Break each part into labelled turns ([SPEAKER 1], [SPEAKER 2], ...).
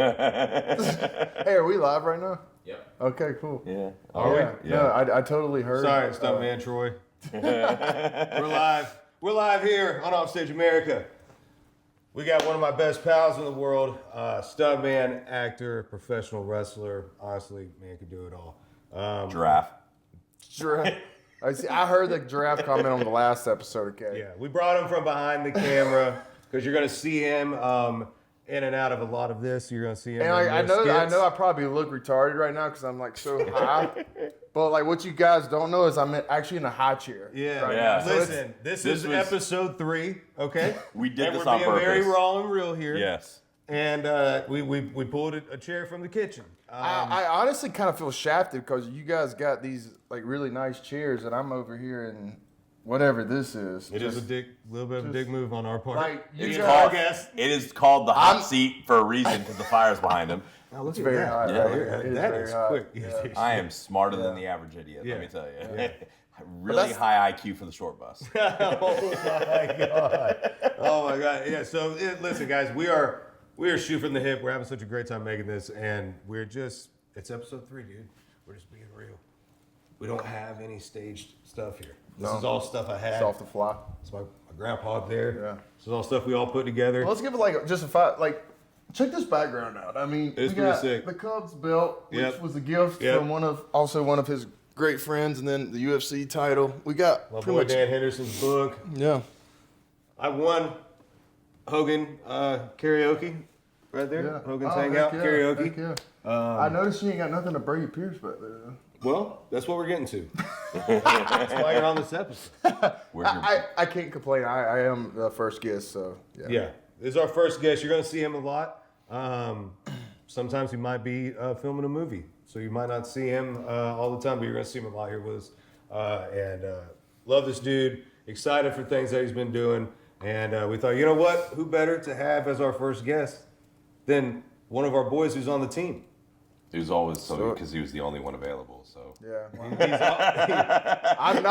[SPEAKER 1] Hey, are we live right now?
[SPEAKER 2] Yep.
[SPEAKER 1] Okay, cool.
[SPEAKER 2] Yeah.
[SPEAKER 1] Are we?
[SPEAKER 2] Yeah.
[SPEAKER 1] No, I totally heard.
[SPEAKER 3] Sorry, stuntman Troy. We're live. We're live here on Offstage America. We got one of my best pals in the world, stuntman, actor, professional wrestler. Honestly, man can do it all.
[SPEAKER 2] Giraffe.
[SPEAKER 1] I heard the giraffe comment on the last episode. Okay.
[SPEAKER 3] Yeah, we brought him from behind the camera because you're going to see him in and out of a lot of this. You're going to see him.
[SPEAKER 1] And I know I probably look retarded right now because I'm like so high. But like what you guys don't know is I'm actually in a high chair.
[SPEAKER 3] Yeah.
[SPEAKER 1] Right
[SPEAKER 2] Yeah.
[SPEAKER 1] now. So
[SPEAKER 3] Listen, this is episode 3. Okay.
[SPEAKER 2] We did
[SPEAKER 3] and
[SPEAKER 2] this
[SPEAKER 3] we're
[SPEAKER 2] on
[SPEAKER 3] being
[SPEAKER 2] purpose.
[SPEAKER 3] very raw and real here.
[SPEAKER 2] Yes.
[SPEAKER 3] And we pulled a chair from the kitchen.
[SPEAKER 1] I honestly kind of feel shafted because you guys got these like really nice chairs and I'm over here and whatever this is.
[SPEAKER 3] It is a little bit of a dick move on our part.
[SPEAKER 1] Like you
[SPEAKER 2] It's
[SPEAKER 1] guys,
[SPEAKER 2] it is called the hot seat for a reason because the fire's behind him.
[SPEAKER 3] Now look
[SPEAKER 1] it's very high.
[SPEAKER 2] Yeah.
[SPEAKER 1] Right? It is
[SPEAKER 3] That
[SPEAKER 1] very
[SPEAKER 3] is
[SPEAKER 1] high.
[SPEAKER 3] quick.
[SPEAKER 1] Yeah.
[SPEAKER 2] I am smarter than the average idiot,
[SPEAKER 3] Yeah.
[SPEAKER 2] let me tell you.
[SPEAKER 3] Yeah.
[SPEAKER 2] Really high IQ for the short bus.
[SPEAKER 3] Oh my god! Oh my god! Yeah. So listen, guys, we are shooting from the hip. We're having such a great time making this, and it's episode 3, dude. We're just being real. We don't have any staged stuff here. This is all stuff I had.
[SPEAKER 1] It's off the fly.
[SPEAKER 3] It's my grandpa there.
[SPEAKER 1] Yeah.
[SPEAKER 3] This is all stuff we all put together.
[SPEAKER 1] Well, let's give it like just a five. Like, check this background out. I mean,
[SPEAKER 3] It's
[SPEAKER 1] we got
[SPEAKER 3] pretty sick.
[SPEAKER 1] the Cubs belt, which
[SPEAKER 3] Yep.
[SPEAKER 1] was a gift
[SPEAKER 3] Yep.
[SPEAKER 1] from one of his great friends, and then the UFC title. We got
[SPEAKER 3] My
[SPEAKER 1] pretty
[SPEAKER 3] boy
[SPEAKER 1] much.
[SPEAKER 3] Dan Henderson's book.
[SPEAKER 1] Yeah.
[SPEAKER 3] I won Hogan karaoke right there.
[SPEAKER 1] Yeah.
[SPEAKER 3] Hogan's
[SPEAKER 1] Oh,
[SPEAKER 3] Hangout
[SPEAKER 1] heck yeah,
[SPEAKER 3] karaoke.
[SPEAKER 1] heck yeah. I noticed you ain't got nothing to Brady Pierce back there. Though.
[SPEAKER 3] Well, that's what we're getting to. That's why you're on this episode.
[SPEAKER 1] I can't complain. I am the first guest, so yeah.
[SPEAKER 3] Yeah, this is our first guest. You're going to see him a lot. Sometimes he might be filming a movie, so you might not see him all the time, but you're going to see him a lot here with us. And love this dude. Excited for things that he's been doing. And we thought, you know what? Who better to have as our first guest than one of our boys who's on the team?
[SPEAKER 2] He was always so because he was the only one available. So
[SPEAKER 1] Yeah. Well, I'm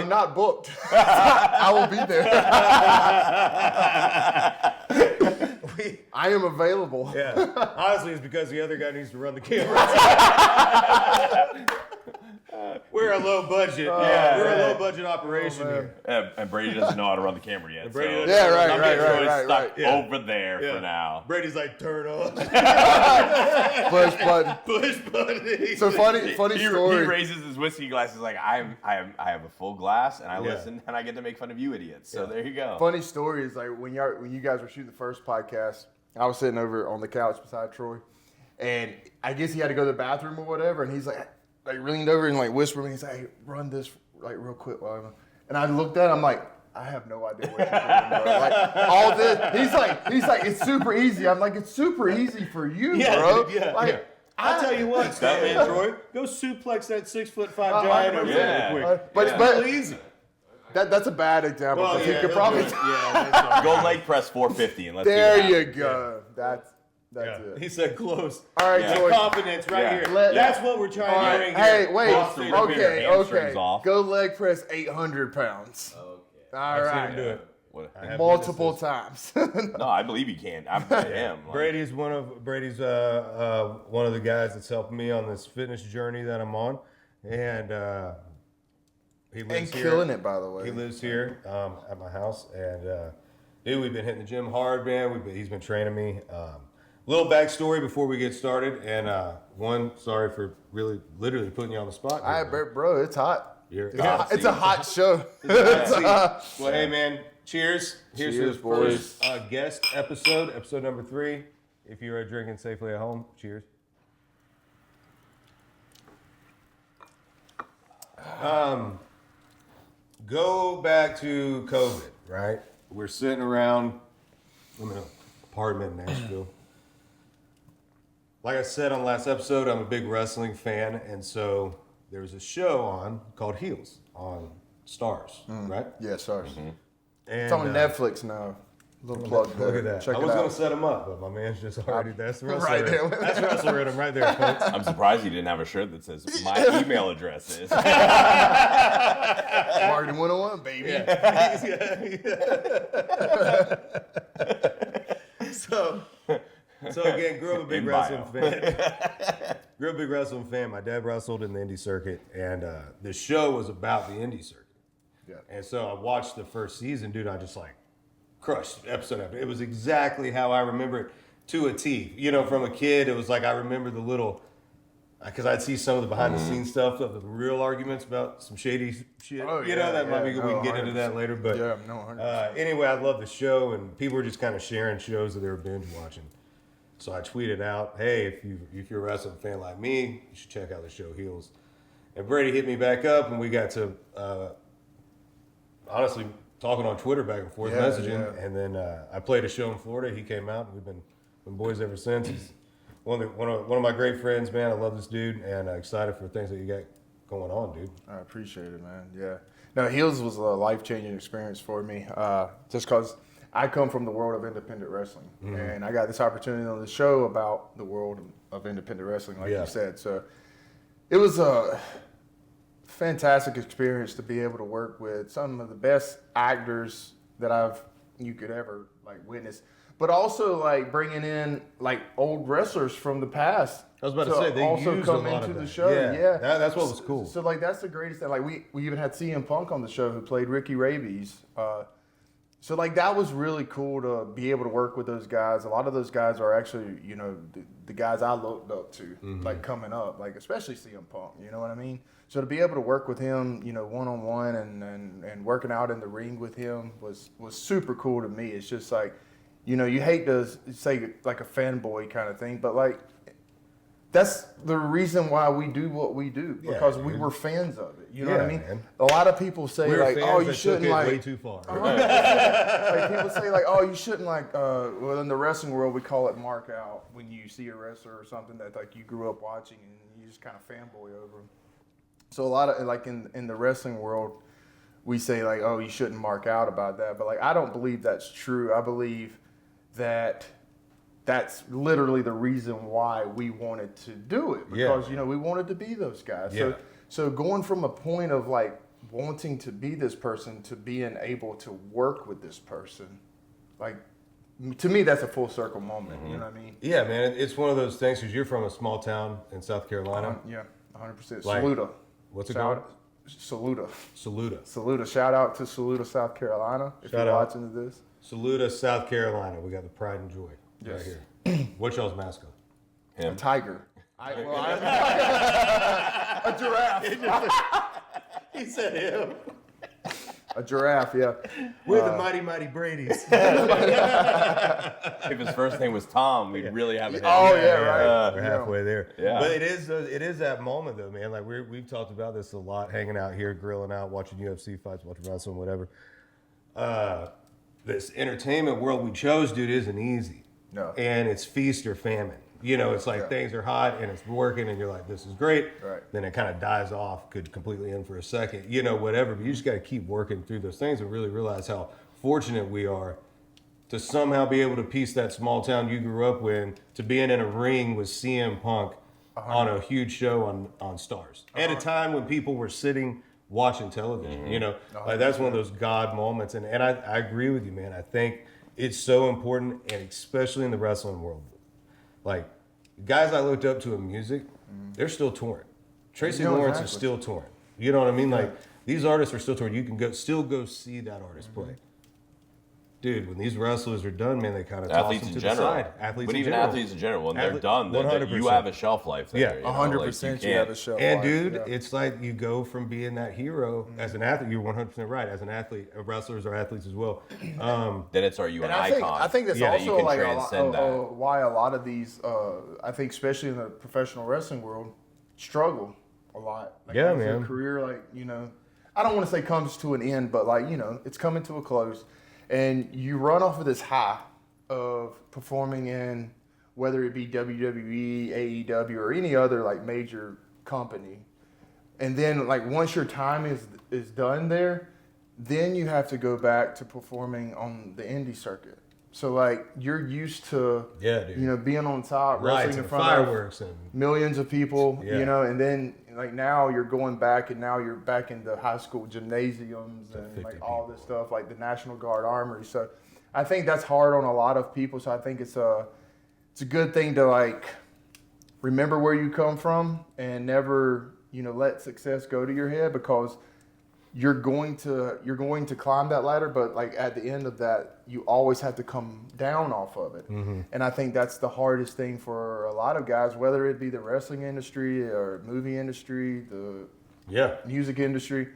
[SPEAKER 1] not booked. I will be there. I am available.
[SPEAKER 3] Yeah. Honestly, it's because the other guy needs to run the camera. We're a low budget. We're a low budget operation here.
[SPEAKER 2] and Brady doesn't know how to run the camera yet.
[SPEAKER 3] Brady
[SPEAKER 2] so
[SPEAKER 3] doesn't-
[SPEAKER 1] Yeah, right,
[SPEAKER 2] I'm
[SPEAKER 1] right,
[SPEAKER 2] getting really
[SPEAKER 1] right,
[SPEAKER 2] stuck
[SPEAKER 1] right.
[SPEAKER 2] over there for now.
[SPEAKER 3] Brady's like, turn on.
[SPEAKER 1] Push button.
[SPEAKER 3] Push button.
[SPEAKER 1] So funny
[SPEAKER 2] He
[SPEAKER 1] story.
[SPEAKER 2] raises his whiskey glass. He's like, I have a full glass, and I
[SPEAKER 3] Yeah.
[SPEAKER 2] listen, and I get to make fun of you idiots. So there you go.
[SPEAKER 1] Funny story is like when you guys were shooting the first podcast, I was sitting over on the couch beside Troy, and I guess he had to go to the bathroom or whatever, and he's like leaned over and like whispered me. He's like, hey, run this like real quick while I'm. And I looked at him, I'm like, I have no idea what you're doing, bro. Like all this, he's like, it's super easy. I'm like, it's super easy for you, bro. Like,
[SPEAKER 3] I'll tell you what, Stuntman Troy, go suplex that 6'5" giant over there real quick.
[SPEAKER 1] But
[SPEAKER 3] It's
[SPEAKER 1] but
[SPEAKER 3] real easy.
[SPEAKER 1] that's a bad example.
[SPEAKER 3] Well,
[SPEAKER 1] because he
[SPEAKER 3] yeah,
[SPEAKER 1] could
[SPEAKER 3] he'll
[SPEAKER 1] probably.
[SPEAKER 3] do it. Yeah, that's all
[SPEAKER 2] Go
[SPEAKER 3] right.
[SPEAKER 2] leg press 450 and let's see what
[SPEAKER 1] There you
[SPEAKER 2] happens.
[SPEAKER 1] go. That's
[SPEAKER 3] Yeah.
[SPEAKER 1] it.
[SPEAKER 3] He said close.
[SPEAKER 1] All right,
[SPEAKER 2] Yeah.
[SPEAKER 1] Troy.
[SPEAKER 3] Confidence right
[SPEAKER 2] Yeah.
[SPEAKER 3] here. That's what we're trying
[SPEAKER 1] All
[SPEAKER 3] to
[SPEAKER 1] right.
[SPEAKER 3] bring
[SPEAKER 1] Hey,
[SPEAKER 3] here.
[SPEAKER 1] wait.
[SPEAKER 2] Boston ripping
[SPEAKER 1] Okay,
[SPEAKER 2] your hamstrings
[SPEAKER 1] okay.
[SPEAKER 2] off.
[SPEAKER 1] Go leg press 800 pounds.
[SPEAKER 2] Okay.
[SPEAKER 1] All
[SPEAKER 3] I've seen him
[SPEAKER 1] right.
[SPEAKER 3] do it.
[SPEAKER 2] What-
[SPEAKER 3] I have
[SPEAKER 1] Multiple
[SPEAKER 3] witnesses.
[SPEAKER 1] times.
[SPEAKER 2] No, I believe you can. I am. Like,
[SPEAKER 3] Brady's one of the guys that's helping me on this fitness journey that I'm on, and he lives
[SPEAKER 1] And
[SPEAKER 3] here.
[SPEAKER 1] killing it, by the way.
[SPEAKER 3] He lives here at my house, and dude, we've been hitting the gym hard, man. He's been training me. Little backstory before we get started, and sorry for literally putting you on the spot.
[SPEAKER 1] All right, bro, it's hot. It's a hot show.
[SPEAKER 3] Well, hey, man, cheers. Here's
[SPEAKER 1] Cheers,
[SPEAKER 3] the
[SPEAKER 1] boys.
[SPEAKER 3] first guest episode number 3. If you are drinking safely at home, cheers. Go back to COVID, right? We're sitting around. I'm in an apartment in Nashville. Like I said on the last episode, I'm a big wrestling fan, and so there was a show on called Heels on Stars, right?
[SPEAKER 1] Yeah, sorry.
[SPEAKER 3] And,
[SPEAKER 1] It's on Netflix now. Little plug there.
[SPEAKER 3] Look at that.
[SPEAKER 1] Check
[SPEAKER 3] I
[SPEAKER 1] it
[SPEAKER 3] was going to
[SPEAKER 1] out.
[SPEAKER 3] set him up, but my man's just already. That's the wrestler.
[SPEAKER 1] Right there.
[SPEAKER 3] That's wrestler rhythm right there, folks.
[SPEAKER 2] I'm surprised you didn't have a shirt that says my email address is.
[SPEAKER 1] Marketing 101, baby.
[SPEAKER 3] So So again, grew up a big
[SPEAKER 2] In
[SPEAKER 3] wrestling
[SPEAKER 2] bio.
[SPEAKER 3] fan. Grew up a big wrestling fan. My dad wrestled in the indie circuit, and the show was about the indie circuit.
[SPEAKER 1] Yeah.
[SPEAKER 3] And so I watched the first season, dude. I just like crushed episode after. It was exactly how I remember it to a T. You know, from a kid, it was like I remember the little, because I'd see some of the behind the scenes stuff of the real arguments about some shady shit.
[SPEAKER 1] Oh,
[SPEAKER 3] you know,
[SPEAKER 1] yeah,
[SPEAKER 3] that might be
[SPEAKER 1] yeah,
[SPEAKER 3] good. We
[SPEAKER 1] no,
[SPEAKER 3] can get into that
[SPEAKER 1] 100%.
[SPEAKER 3] later. But
[SPEAKER 1] Yeah, no, 100%.
[SPEAKER 3] anyway, I love the show, and people were just kind of sharing shows that they were binge watching. So I tweeted out, hey, if you're a wrestling fan like me, you should check out the show Heels. And Brady hit me back up, and we got to honestly talking on Twitter back and forth, messaging.
[SPEAKER 1] Yeah.
[SPEAKER 3] And then I played a show in Florida. He came out, and we've been boys ever since. He's one of my great friends, man. I love this dude, and excited for things that you got going on, dude.
[SPEAKER 1] I appreciate it, man. Yeah. No, Heels was a life-changing experience for me, just because I come from the world of independent wrestling, and I got this opportunity on the show about the world of independent wrestling, like you said. So it was a fantastic experience to be able to work with some of the best actors that you could ever like witness, but also like bringing in like old wrestlers from the past.
[SPEAKER 3] I was about to say, they
[SPEAKER 1] also
[SPEAKER 3] used
[SPEAKER 1] come
[SPEAKER 3] a lot
[SPEAKER 1] into
[SPEAKER 3] of
[SPEAKER 1] the
[SPEAKER 3] that.
[SPEAKER 1] show.
[SPEAKER 3] Yeah, that's what was cool.
[SPEAKER 1] So like that's the greatest thing. Like we even had CM Punk on the show who played Ricky Rabies. So like that was really cool to be able to work with those guys. A lot of those guys are actually, you know, the guys I looked up to, like coming up, like especially CM Punk. You know what I mean? So to be able to work with him, you know, one on one and working out in the ring with him was super cool to me. It's just like, you know, you hate to say like a fanboy kind of thing, but like that's the reason why we do what we do, because we were fans of it. You know what I mean?
[SPEAKER 3] Man.
[SPEAKER 1] A lot of people say
[SPEAKER 3] We were
[SPEAKER 1] like,
[SPEAKER 3] fans
[SPEAKER 1] oh, you
[SPEAKER 3] that
[SPEAKER 1] shouldn't
[SPEAKER 3] took it
[SPEAKER 1] like
[SPEAKER 3] way too far.
[SPEAKER 1] like people say like, oh, you shouldn't like. Well, in the wrestling world, we call it mark out when you see a wrestler or something that like you grew up watching and you just kind of fanboy over them. So a lot of like in the wrestling world, we say like, oh, you shouldn't mark out about that. But like, I don't believe that's true. I believe that that's literally the reason why we wanted to do it, because you know we wanted to be those guys. So going from a point of like wanting to be this person to being able to work with this person, like to me that's a full circle moment. You know what I mean?
[SPEAKER 3] Yeah, man, it's one of those things because you're from a small town in South Carolina.
[SPEAKER 1] Yeah, 100%.
[SPEAKER 3] Like,
[SPEAKER 1] Saluda.
[SPEAKER 3] What's it
[SPEAKER 1] Shout
[SPEAKER 3] called?
[SPEAKER 1] Saluda.
[SPEAKER 3] Saluda.
[SPEAKER 1] Shout out to Saluda, South Carolina. If
[SPEAKER 3] Shout
[SPEAKER 1] you're
[SPEAKER 3] out.
[SPEAKER 1] watching this.
[SPEAKER 3] Saluda, South Carolina. We got the pride and joy right here. What's y'all's mascot?
[SPEAKER 1] A tiger. A giraffe.
[SPEAKER 3] He said him.
[SPEAKER 1] A giraffe, yeah.
[SPEAKER 3] We're the mighty, mighty Brady's.
[SPEAKER 2] If his first name was Tom, we'd really have it.
[SPEAKER 1] Oh, yeah, right.
[SPEAKER 3] We're halfway there.
[SPEAKER 2] Yeah.
[SPEAKER 3] But it is that moment though, man. Like we've talked about this a lot, hanging out here, grilling out, watching UFC fights, watching wrestling, whatever. This entertainment world we chose, dude, isn't easy.
[SPEAKER 1] No.
[SPEAKER 3] And it's feast or famine. You know, it's like things are hot and it's working and you're like, this is great.
[SPEAKER 1] Right.
[SPEAKER 3] Then it kind of dies off, could completely end for a second, you know, whatever. But you just got to keep working through those things and really realize how fortunate we are to somehow be able to piece that small town you grew up in to being in a ring with CM Punk on a huge show on Stars. At a time when people were sitting watching television, you know, like that's one of those God moments. And I agree with you, man. I think it's so important, and especially in the wrestling world. Like, guys I looked up to in music, they're still touring. Tracy Lawrence is still touring. You know what I mean? Like, these artists are still touring. You can still go see that artist play. Dude, when these wrestlers are done, man, they kind of toss
[SPEAKER 2] Athletes
[SPEAKER 3] them
[SPEAKER 2] in
[SPEAKER 3] to
[SPEAKER 2] general.
[SPEAKER 3] the side. Athletes
[SPEAKER 2] but
[SPEAKER 3] in
[SPEAKER 2] even
[SPEAKER 3] general.
[SPEAKER 2] athletes in general, when they're
[SPEAKER 3] Athlete-
[SPEAKER 2] done, you
[SPEAKER 3] 100%.
[SPEAKER 2] have a shelf life there.
[SPEAKER 3] Yeah.
[SPEAKER 2] you know,
[SPEAKER 1] 100% you have a shelf
[SPEAKER 3] And
[SPEAKER 1] life,
[SPEAKER 3] dude,
[SPEAKER 1] yeah.
[SPEAKER 3] it's like you go from being that hero as an athlete. You're 100% right. As an athlete, wrestlers are athletes as well.
[SPEAKER 2] Then it's are you an
[SPEAKER 1] And
[SPEAKER 2] icon?
[SPEAKER 1] I think that's
[SPEAKER 2] that you
[SPEAKER 1] also
[SPEAKER 2] can
[SPEAKER 1] like
[SPEAKER 2] transcend that.
[SPEAKER 1] why a lot of these, I think especially in the professional wrestling world, struggle a lot. Like,
[SPEAKER 3] Yeah,
[SPEAKER 1] as
[SPEAKER 3] man.
[SPEAKER 1] Their career, like, you know, I don't want to say comes to an end, but like, you know, it's coming to a close. And you run off of this high of performing in, whether it be WWE, AEW, or any other like major company. And then like once your time is done there, then you have to go back to performing on the indie circuit. So like you're used to,
[SPEAKER 3] Dude.
[SPEAKER 1] you know, being on top,
[SPEAKER 3] Lights
[SPEAKER 1] wrestling in
[SPEAKER 3] and
[SPEAKER 1] front
[SPEAKER 3] fireworks
[SPEAKER 1] of
[SPEAKER 3] and
[SPEAKER 1] millions of people,
[SPEAKER 3] Yeah.
[SPEAKER 1] you know, and then like now you're going back and now you're back in the high school gymnasiums and
[SPEAKER 3] 50
[SPEAKER 1] like all this stuff, like the National Guard Armory. So I think that's hard on a lot of people. So I think it's it's a good thing to like remember where you come from and never, let success go to your head, because you're going to climb that ladder, but like at the end of that, you always have to come down off of it. And I think that's the hardest thing for a lot of guys, whether it be the wrestling industry or movie industry, the music industry.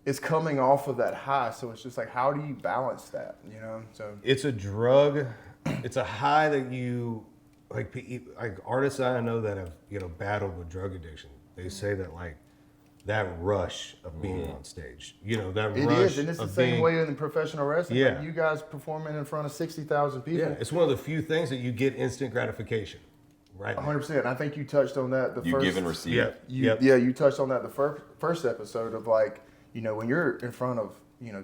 [SPEAKER 1] It's coming off of that high, so it's just like, how do you balance that? So
[SPEAKER 3] it's a drug. It's a high that you like artists I know that have battled with drug addiction. They say that like that rush of being on stage, that
[SPEAKER 1] it
[SPEAKER 3] rush
[SPEAKER 1] is, and it's the same way in professional wrestling.
[SPEAKER 3] Yeah.
[SPEAKER 1] Like you guys performing in front of 60,000 people.
[SPEAKER 3] Yeah, it's one of the few things that you get instant gratification. Right.
[SPEAKER 1] 100%. I think you touched on that.
[SPEAKER 2] You give and receive.
[SPEAKER 1] Yeah, you touched on that the first episode of like, when you're in front of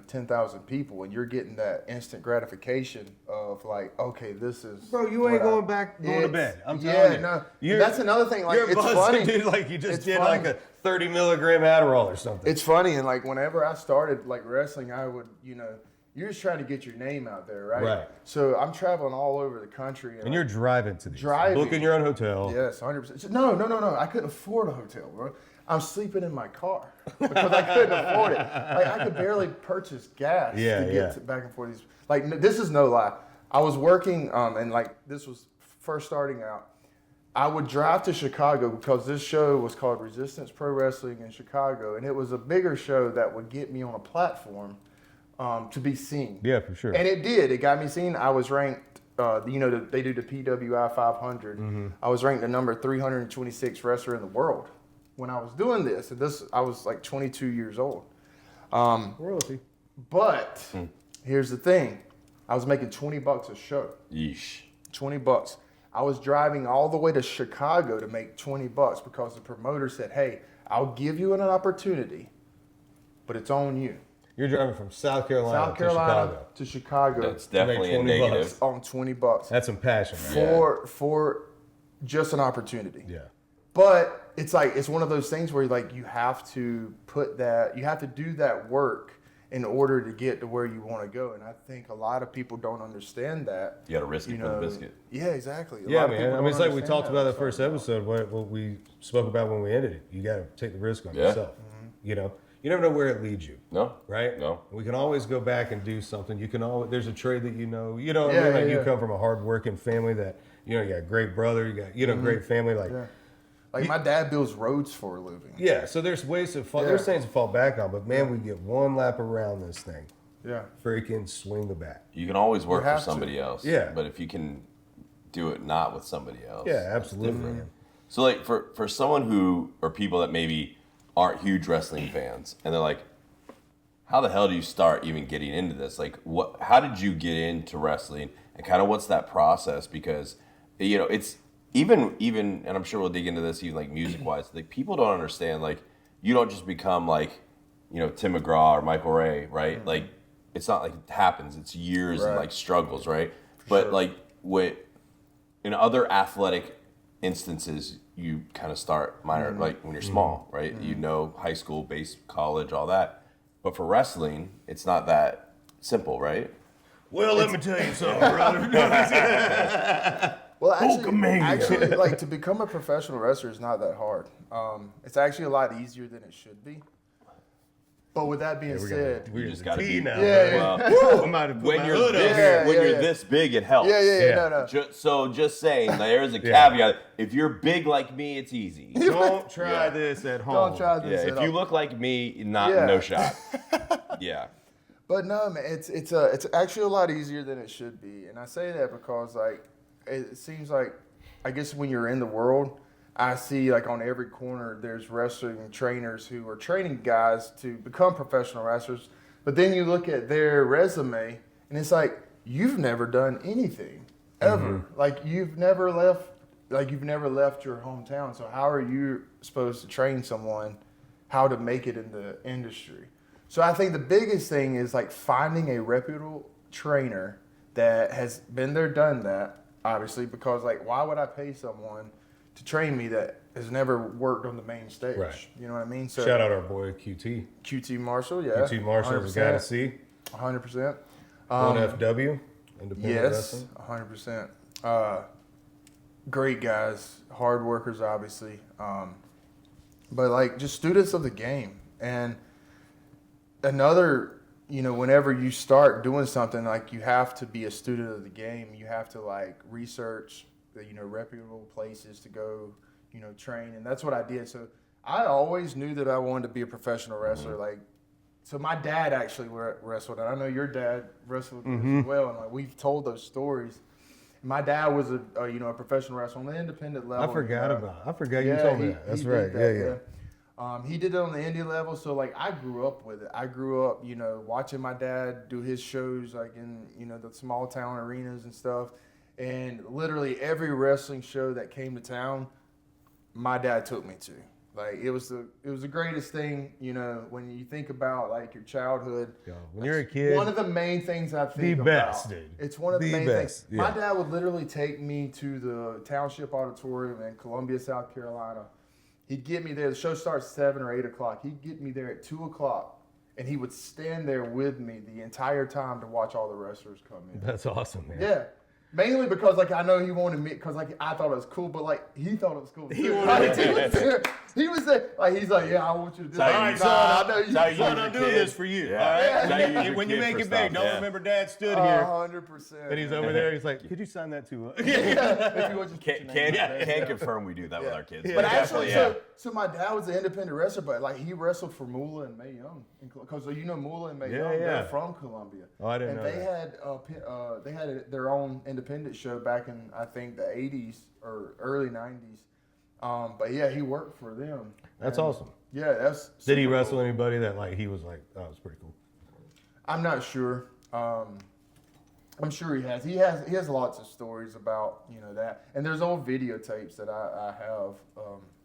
[SPEAKER 1] 10,000 people and you're getting that instant gratification of like, okay, this is.
[SPEAKER 3] Bro, you ain't going to bed. I'm telling you.
[SPEAKER 1] No, that's another thing. Like,
[SPEAKER 3] you're
[SPEAKER 1] it's
[SPEAKER 3] buzzing,
[SPEAKER 1] funny,
[SPEAKER 3] dude. Like you just did
[SPEAKER 1] funny.
[SPEAKER 3] like a 30 milligram Adderall or something.
[SPEAKER 1] It's funny, and like whenever I started like wrestling, I would, you're just trying to get your name out there, right?
[SPEAKER 3] Right.
[SPEAKER 1] So I'm traveling all over the country,
[SPEAKER 3] and you're driving to these.
[SPEAKER 1] Driving.
[SPEAKER 3] Booking your own hotel.
[SPEAKER 1] Yes, 100%. No. I couldn't afford a hotel, bro. I'm sleeping in my car because I couldn't afford it. Like I could barely purchase gas to get back and forth. This is no lie. I was working, and like this was first starting out. I would drive to Chicago because this show was called Resistance Pro Wrestling in Chicago, and it was a bigger show that would get me on a platform to be seen.
[SPEAKER 3] Yeah, for sure.
[SPEAKER 1] And it did. It got me seen. I was ranked. They do the PWI 500. I was ranked the number 326 wrestler in the world when I was doing this. And I was like 22 years old.
[SPEAKER 3] Royalty.
[SPEAKER 1] But here's the thing. I was making $20 a show.
[SPEAKER 2] Yeesh.
[SPEAKER 1] $20. I was driving all the way to Chicago to make $20 because the promoter said, hey, I'll give you an opportunity, but it's on you.
[SPEAKER 3] You're driving from South Carolina
[SPEAKER 1] to Chicago.
[SPEAKER 2] That's definitely a
[SPEAKER 3] $20
[SPEAKER 2] negative.
[SPEAKER 1] On $20.
[SPEAKER 3] That's some passion, man.
[SPEAKER 1] For just an opportunity.
[SPEAKER 3] Yeah.
[SPEAKER 1] But it's like, it's one of those things where like you have to do that work in order to get to where you want to go. And I think a lot of people don't understand that.
[SPEAKER 2] You got to risk it for the biscuit.
[SPEAKER 1] Yeah, exactly.
[SPEAKER 3] Yeah, man. I mean, it's like we talked about that first episode, what we spoke about when we ended it. You got to take the risk on yourself. You never know where it leads you.
[SPEAKER 2] No.
[SPEAKER 3] Right?
[SPEAKER 2] No.
[SPEAKER 3] We can always go back and do something. You can always, there's a trade that you come from a hard-working family that, you got a great brother, you got, great family.
[SPEAKER 1] Like my dad builds roads for a living.
[SPEAKER 3] Yeah, so there's ways to fall, there's things to fall back on, but man, we get one lap around this thing.
[SPEAKER 1] Yeah.
[SPEAKER 3] Freaking swing the bat.
[SPEAKER 2] You can always work for somebody else.
[SPEAKER 3] Yeah.
[SPEAKER 2] But if you can do it not with somebody else.
[SPEAKER 3] Yeah, absolutely.
[SPEAKER 2] So like for someone or people that maybe aren't huge wrestling fans, and they're like, how the hell do you start even getting into this? Like how did you get into wrestling, and kind of what's that process? Because it's even and I'm sure we'll dig into this even like music wise, like people don't understand, like you don't just become like Tim McGraw or Michael Ray, right? Like it's not like it happens, it's years and like struggles, right? But like in other athletic instances, you kind of start minor, like when you're small, right? High school, base, college, all that. But for wrestling, it's not that simple, right?
[SPEAKER 3] Well, let me tell you something, brother.
[SPEAKER 1] Well, actually, like to become a professional wrestler is not that hard. It's actually a lot easier than it should be. But with that being said,
[SPEAKER 2] we just got to be
[SPEAKER 3] now.
[SPEAKER 2] When you're this big, it helps.
[SPEAKER 1] No.
[SPEAKER 2] Just saying, there's a caveat. If you're big like me, it's easy.
[SPEAKER 3] Don't try this at home.
[SPEAKER 1] Don't try this.
[SPEAKER 2] If you look like me, no shot. Yeah.
[SPEAKER 1] But no, man, it's actually a lot easier than it should be, and I say that because like it seems like, I guess when you're in the world, I see like on every corner there's wrestling trainers who are training guys to become professional wrestlers. But then you look at their resume and it's like, you've never done anything ever. Like you've never left your hometown. So how are you supposed to train someone how to make it in the industry? So I think the biggest thing is like finding a reputable trainer that has been there, done that, obviously, because like why would I pay someone to train me that has never worked on the main stage?
[SPEAKER 3] Right.
[SPEAKER 1] You know what I mean? So
[SPEAKER 3] shout out our boy QT.
[SPEAKER 1] QT Marshall, yeah.
[SPEAKER 3] QT Marshall is a guy to see.
[SPEAKER 1] 100%.
[SPEAKER 3] On FW, independent wrestling.
[SPEAKER 1] 100%. great guys, hard workers, obviously, but like just students of the game. And another, whenever you start doing something, like you have to be a student of the game. You have to like research the reputable places to go, train, and that's what I did. So I always knew that I wanted to be a professional wrestler. Like, so my dad actually wrestled, and I know your dad wrestled as well, and like we've told those stories. My dad was a professional wrestler on the independent level.
[SPEAKER 3] I forgot you told me that. That's right. Yeah.
[SPEAKER 1] He did it on the indie level, so like I grew up with it. I grew up, watching my dad do his shows like in, the small town arenas and stuff. And literally every wrestling show that came to town, my dad took me to. Like it was the greatest thing, when you think about like your childhood.
[SPEAKER 3] Yeah, when you're a kid,
[SPEAKER 1] one of the main things I think
[SPEAKER 3] the
[SPEAKER 1] about.
[SPEAKER 3] best, dude.
[SPEAKER 1] It's one of the main
[SPEAKER 3] best.
[SPEAKER 1] things.
[SPEAKER 3] Yeah.
[SPEAKER 1] My dad would literally take me to the Township Auditorium in Columbia, South Carolina. He'd get me there. The show starts 7 or 8 o'clock. He'd get me there at 2 o'clock, and he would stand there with me the entire time to watch all the wrestlers come in.
[SPEAKER 3] That's awesome, man.
[SPEAKER 1] Yeah. Mainly because like I know he wanted me because like I thought it was cool, but like he thought it was cool. He was there. Like he's like, yeah, I want you to do that.
[SPEAKER 3] All right,
[SPEAKER 1] son, I know you.
[SPEAKER 3] Son, I'm doing this for you.
[SPEAKER 2] Yeah.
[SPEAKER 3] All right. When you make it big, don't remember Dad stood here.
[SPEAKER 1] 100%.
[SPEAKER 3] And he's over there. He's like, could you sign that to us?
[SPEAKER 1] If you would just put your name down.
[SPEAKER 2] Can't confirm we do that with our kids.
[SPEAKER 1] But actually, so my dad was an independent wrestler, but like he wrestled for Moolah and Mae Young, because Moolah and Mae Young, they're from Columbia.
[SPEAKER 3] Oh, I didn't know
[SPEAKER 1] they
[SPEAKER 3] that.
[SPEAKER 1] they had their own independent show back in I think the 80s or early 90s. But yeah, he worked for them.
[SPEAKER 3] That's awesome.
[SPEAKER 1] Yeah, that's.
[SPEAKER 3] Did he wrestle
[SPEAKER 1] cool.
[SPEAKER 3] anybody that like he was like, oh, it was pretty cool?
[SPEAKER 1] I'm not sure. I'm sure he has. He has lots of stories about that, and there's old videotapes that I have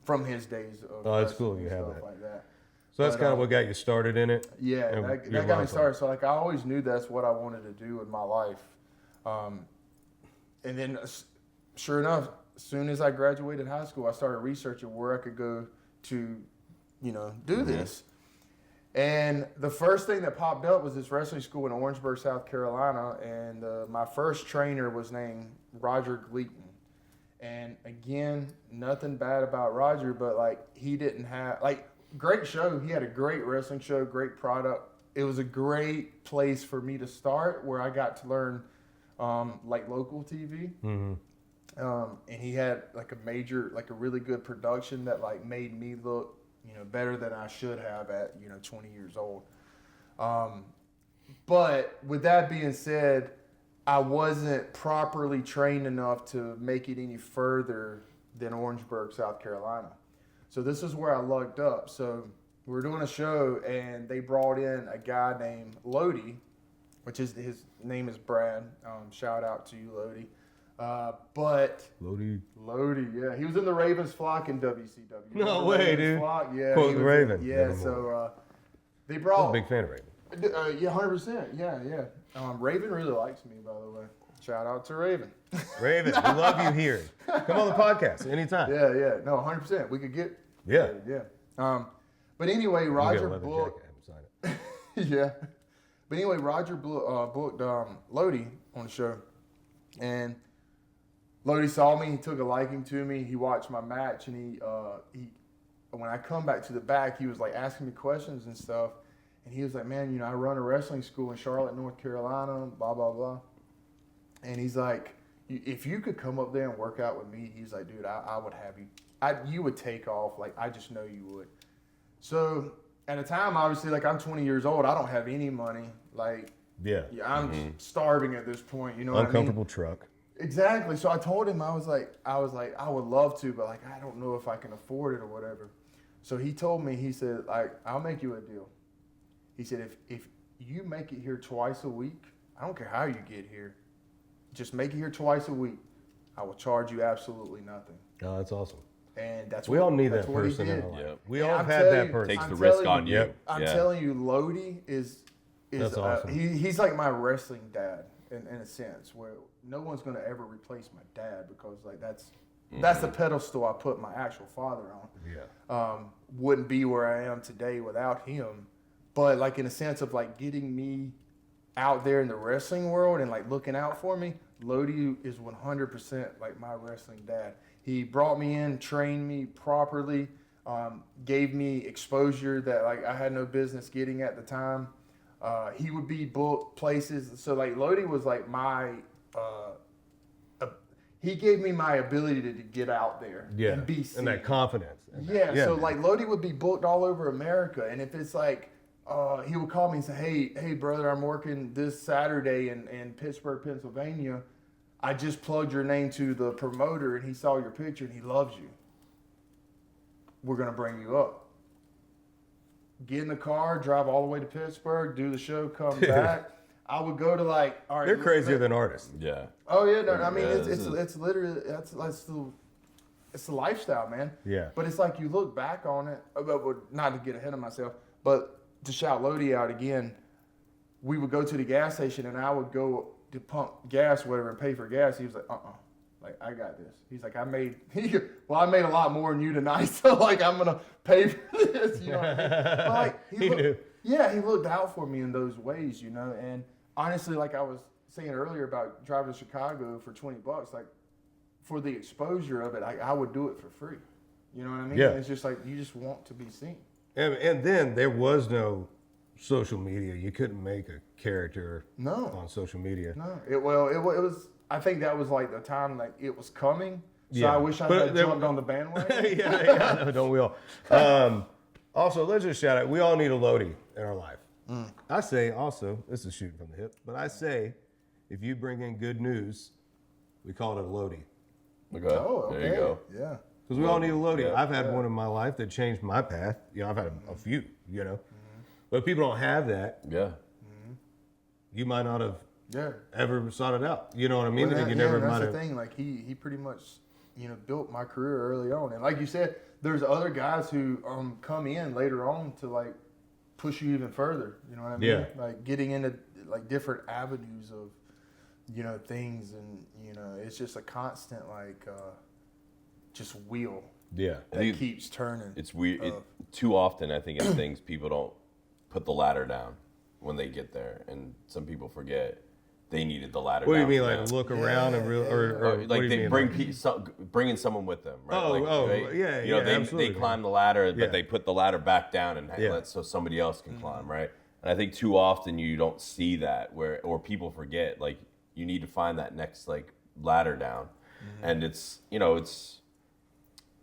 [SPEAKER 1] from his days. Of
[SPEAKER 3] Oh, that's cool. You have
[SPEAKER 1] stuff
[SPEAKER 3] that.
[SPEAKER 1] Like that.
[SPEAKER 3] So that's kind of what got you started in it.
[SPEAKER 1] Yeah,
[SPEAKER 3] and
[SPEAKER 1] that
[SPEAKER 3] your
[SPEAKER 1] got me
[SPEAKER 3] life
[SPEAKER 1] started. So like I always knew that's what I wanted to do with my life. And then, sure enough, as soon as I graduated high school, I started researching where I could go to, do this. And the first thing that popped up was this wrestling school in Orangeburg, South Carolina, and my first trainer was named Roger Gleaton. And again, nothing bad about Roger, but like he didn't have great show. He had a great wrestling show, great product. It was a great place for me to start, where I got to learn local TV.
[SPEAKER 3] Mm-hmm.
[SPEAKER 1] And he had like a really good production that like made me look, better than I should have at, 20 years old. But with that being said, I wasn't properly trained enough to make it any further than Orangeburg, South Carolina. So this is where I lucked up. So we were doing a show, and they brought in a guy named Lodi, which is his name is Brad. Shout out to you, Lodi. But
[SPEAKER 3] Lodi,
[SPEAKER 1] yeah, he was in the Ravens flock in WCW.
[SPEAKER 3] No way, dude.
[SPEAKER 1] Flock? Yeah,
[SPEAKER 3] Quote the Raven.
[SPEAKER 1] Yeah, so they brought.
[SPEAKER 3] I'm a big fan of Raven.
[SPEAKER 1] Yeah, 100%. Yeah. Raven really likes me, by the way. Shout out to Raven.
[SPEAKER 3] Raven, we love you here. Come on the podcast anytime.
[SPEAKER 1] Yeah. No, 100%. We could get.
[SPEAKER 3] Yeah.
[SPEAKER 1] But anyway, Roger
[SPEAKER 3] booked.
[SPEAKER 1] booked. Yeah. But anyway, Roger booked Lodi on the show, and Lodi saw me. He took a liking to me. He watched my match, and he when I come back to the back, he was like asking me questions and stuff. And he was like, man, I run a wrestling school in Charlotte, North Carolina, blah, blah, blah. And he's like, if you could come up there and work out with me, he's like, dude, I would have you. You would take off. Like, I just know you would. So at the time, obviously, like I'm 20 years old. I don't have any money. Like, I'm starving at this point. You know what I mean?
[SPEAKER 3] Uncomfortable truck.
[SPEAKER 1] Exactly. So I told him, I was like, I would love to, but like, I don't know if I can afford it or whatever. So he told me, he said, like, I'll make you a deal. He said, if you make it here twice a week, I don't care how you get here, just make it here twice a week. I will charge you absolutely nothing.
[SPEAKER 3] Oh, that's awesome.
[SPEAKER 1] And
[SPEAKER 3] we all need that person in our life.
[SPEAKER 2] Yep.
[SPEAKER 3] We all have had that person.
[SPEAKER 2] Takes the risk on you.
[SPEAKER 3] Yep.
[SPEAKER 1] I'm telling you, Lodi is
[SPEAKER 3] that's awesome.
[SPEAKER 1] He's like my wrestling dad in a sense, where no one's going to ever replace my dad, because like that's the pedestal I put my actual father on.
[SPEAKER 3] Yeah.
[SPEAKER 1] Wouldn't be where I am today without him. But like in a sense of like getting me out there in the wrestling world and like looking out for me, Lodi is 100% like my wrestling dad. He brought me in, trained me properly, gave me exposure that like I had no business getting at the time. He would be booked places. So like Lodi was like my, he gave me my ability to get out there and be seen.
[SPEAKER 3] And that confidence.
[SPEAKER 1] Yeah, so like Lodi would be booked all over America, and if it's like, he would call me and say, hey brother, I'm working this Saturday in Pittsburgh, Pennsylvania. I just plugged your name to the promoter, and he saw your picture, and he loves you. We're gonna bring you up. Get in the car, drive all the way to Pittsburgh, do the show, come back. I would go to like, all right.
[SPEAKER 3] They're crazier than artists.
[SPEAKER 2] Yeah.
[SPEAKER 1] Oh yeah, no, I mean it's literally that's it's a lifestyle, man.
[SPEAKER 3] Yeah.
[SPEAKER 1] But it's like you look back on it. Not to get ahead of myself, but to shout Lodi out again, we would go to the gas station and I would go to pump gas, whatever, and pay for gas. He was like, like I got this. He's like, I made a lot more than you tonight, so like I'm gonna pay for this. You know what I mean? But like he
[SPEAKER 3] knew.
[SPEAKER 1] Yeah, he looked out for me in those ways, you know. And honestly, like I was saying earlier about driving to Chicago for $20, like for the exposure of it, I would do it for free. You know what I mean?
[SPEAKER 3] Yeah.
[SPEAKER 1] It's just like you just want to be seen.
[SPEAKER 3] And then there was no social media. You couldn't make a character on social media.
[SPEAKER 1] No, it was. I think that was like the time like it was coming. So I wish I had jumped on the bandwagon.
[SPEAKER 3] yeah, don't we all? Also, let's just shout out. We all need a Lodi in our life. I say also, this is shooting from the hip, but I say, if you bring in good news, we call it a Lodi.
[SPEAKER 2] Okay.
[SPEAKER 1] Oh, okay.
[SPEAKER 2] There you go.
[SPEAKER 1] Yeah.
[SPEAKER 3] Because we all need a Lodi.
[SPEAKER 2] Yeah.
[SPEAKER 3] I've had one in my life that changed my path. You know, I've had a few, you know. But people don't have that.
[SPEAKER 2] Yeah.
[SPEAKER 3] You might not have
[SPEAKER 1] Yeah.
[SPEAKER 3] ever sought it out. You know what I mean?
[SPEAKER 1] Well,
[SPEAKER 3] And you never
[SPEAKER 1] that's
[SPEAKER 3] might
[SPEAKER 1] the
[SPEAKER 3] have.
[SPEAKER 1] thing. Like he pretty much, built my career early on. And like you said, there's other guys who come in later on to like push you even further. You know what I mean?
[SPEAKER 3] Yeah.
[SPEAKER 1] Like getting into like different avenues of, things, and it's just a constant like just wheel
[SPEAKER 3] Yeah.
[SPEAKER 1] that keeps turning.
[SPEAKER 2] It's weird. Too often, I think, in things, people don't put the ladder down when they get there, and some people forget they needed the ladder.
[SPEAKER 3] What do you
[SPEAKER 2] down
[SPEAKER 3] mean,
[SPEAKER 2] for
[SPEAKER 3] like
[SPEAKER 2] them.
[SPEAKER 3] look around and real, or
[SPEAKER 2] Like
[SPEAKER 3] what do you
[SPEAKER 2] they
[SPEAKER 3] mean,
[SPEAKER 2] bringing someone with them, right?
[SPEAKER 3] Yeah,
[SPEAKER 2] they
[SPEAKER 3] absolutely.
[SPEAKER 2] climb the ladder, but
[SPEAKER 3] Yeah.
[SPEAKER 2] they put the ladder back down and
[SPEAKER 3] Yeah.
[SPEAKER 2] let so somebody else can climb, right? And I think too often you don't see that or people forget, like you need to find that next like ladder down, and it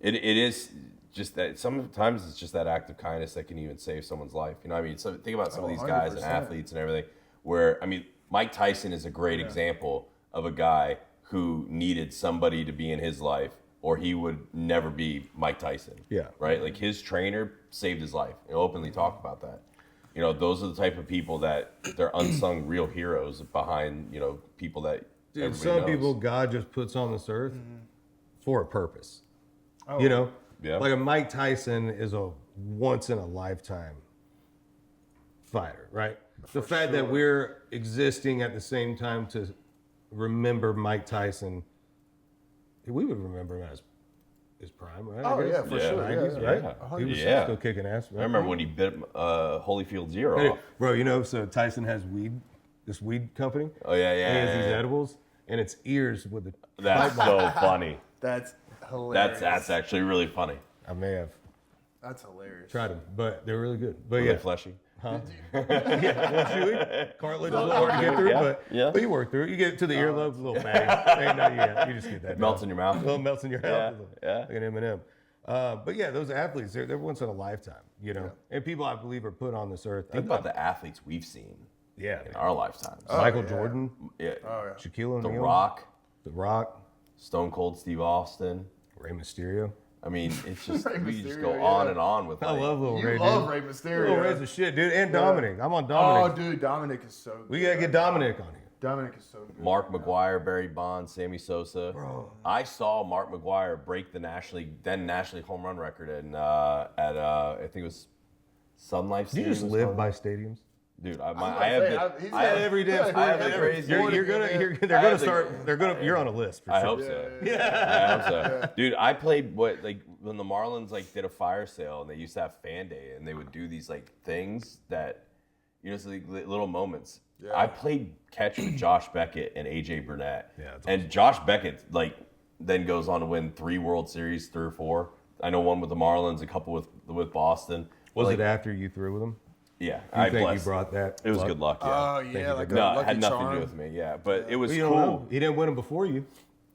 [SPEAKER 2] is just that sometimes it's just that act of kindness that can even save someone's life. You know what I mean? So think about some of these guys and
[SPEAKER 1] 100%.
[SPEAKER 2] athletes and everything where, I mean, Mike Tyson is a great example of a guy who needed somebody to be in his life or he would never be Mike Tyson.
[SPEAKER 3] Yeah.
[SPEAKER 2] Right? Like his trainer saved his life. He'll openly talk about that. Those are the type of people that they're unsung real heroes behind, people that
[SPEAKER 3] Dude,
[SPEAKER 2] everybody
[SPEAKER 3] some
[SPEAKER 2] knows.
[SPEAKER 3] people God just puts on this earth for a purpose.
[SPEAKER 1] Oh.
[SPEAKER 2] Yeah.
[SPEAKER 3] Like a Mike Tyson is a once in a lifetime fighter, right? The fact that we're existing at the same time to remember Mike Tyson, we would remember him as his prime, right?
[SPEAKER 1] Oh,
[SPEAKER 3] I guess?
[SPEAKER 1] yeah, for sure.
[SPEAKER 3] 90s,
[SPEAKER 1] Yeah,
[SPEAKER 3] right?
[SPEAKER 2] yeah.
[SPEAKER 3] He was
[SPEAKER 2] Yeah.
[SPEAKER 3] still kicking ass. Right?
[SPEAKER 2] I remember when he bit Holyfield Zero
[SPEAKER 3] Anyway,
[SPEAKER 2] off.
[SPEAKER 3] bro, so Tyson has this weed company.
[SPEAKER 2] Oh, yeah.
[SPEAKER 3] And he has these
[SPEAKER 2] yeah.
[SPEAKER 3] edibles, and it's ears with the.
[SPEAKER 2] That's so funny.
[SPEAKER 1] That's hilarious.
[SPEAKER 2] That's actually really funny.
[SPEAKER 3] I may have
[SPEAKER 1] That's hilarious.
[SPEAKER 3] tried them, but they're really good. But
[SPEAKER 2] Really
[SPEAKER 3] yeah,
[SPEAKER 2] fleshy.
[SPEAKER 3] yeah, a little chewy. Cartilage is a little hard to get through, but you work through it. You get to the earlobes, a little bang. Ain't no, you just get that.
[SPEAKER 2] Melts in your mouth.
[SPEAKER 3] A little melts in your mouth.
[SPEAKER 2] Yeah.
[SPEAKER 3] Like an M&M. But yeah, those athletes, they're once in a lifetime, And people, I believe, are put on this earth.
[SPEAKER 2] Think about the athletes we've seen
[SPEAKER 3] Yeah.
[SPEAKER 2] in our lifetimes.
[SPEAKER 3] Michael Jordan,
[SPEAKER 2] Yeah.
[SPEAKER 3] Shaquille
[SPEAKER 2] The
[SPEAKER 3] O'Neal,
[SPEAKER 2] Rock,
[SPEAKER 3] The Rock,
[SPEAKER 2] Stone Cold Steve Austin.
[SPEAKER 3] Rey Mysterio.
[SPEAKER 2] I mean, it's just
[SPEAKER 1] Rey
[SPEAKER 2] we just
[SPEAKER 1] Mysterio,
[SPEAKER 2] go
[SPEAKER 1] yeah.
[SPEAKER 2] on and on with.
[SPEAKER 3] I
[SPEAKER 2] Like,
[SPEAKER 3] love Little
[SPEAKER 1] You
[SPEAKER 3] Ray,
[SPEAKER 1] love
[SPEAKER 3] dude.
[SPEAKER 1] Rey Mysterio.
[SPEAKER 3] Little Ray's the shit, dude. And Dominic. I'm on
[SPEAKER 1] Oh,
[SPEAKER 3] Dominic.
[SPEAKER 1] dude, Dominic is so good.
[SPEAKER 3] We gotta get Dominic on here.
[SPEAKER 1] Dominic is so good.
[SPEAKER 2] Mark McGuire, Barry Bonds, Sammy Sosa.
[SPEAKER 3] Bro.
[SPEAKER 2] I saw Mark McGuire break the National League home run record I think it was Sun Life
[SPEAKER 3] Do you
[SPEAKER 2] Stadium.
[SPEAKER 3] just
[SPEAKER 2] was
[SPEAKER 3] live
[SPEAKER 2] called.
[SPEAKER 3] by stadiums?
[SPEAKER 2] Dude,
[SPEAKER 1] I
[SPEAKER 2] I have
[SPEAKER 3] Every damn
[SPEAKER 1] yeah,
[SPEAKER 3] sport.
[SPEAKER 2] I have the crazy-
[SPEAKER 3] They're gonna start. You're on a list. For
[SPEAKER 2] I
[SPEAKER 3] sure.
[SPEAKER 2] hope so.
[SPEAKER 3] Yeah.
[SPEAKER 2] I hope so. Dude, I played when the Marlins did a fire sale and they used to have fan day and they would do these things that You know, it's like little moments.
[SPEAKER 1] Yeah.
[SPEAKER 2] I played catch with Josh Beckett and AJ Burnett.
[SPEAKER 3] Yeah, that's
[SPEAKER 2] and Josh Beckett then goes on to win 3 World Series, 3 or 4. I know one with the Marlins, a couple with Boston.
[SPEAKER 3] Was it after you threw with him?
[SPEAKER 2] Yeah,
[SPEAKER 3] I think you brought that.
[SPEAKER 2] It was good luck. Yeah.
[SPEAKER 1] Oh yeah, like
[SPEAKER 2] No,
[SPEAKER 1] a
[SPEAKER 2] it
[SPEAKER 1] lucky
[SPEAKER 2] had nothing
[SPEAKER 1] charm.
[SPEAKER 2] to do with me. Yeah, but it was
[SPEAKER 3] Well, you don't
[SPEAKER 2] cool.
[SPEAKER 3] know. He didn't win them before you.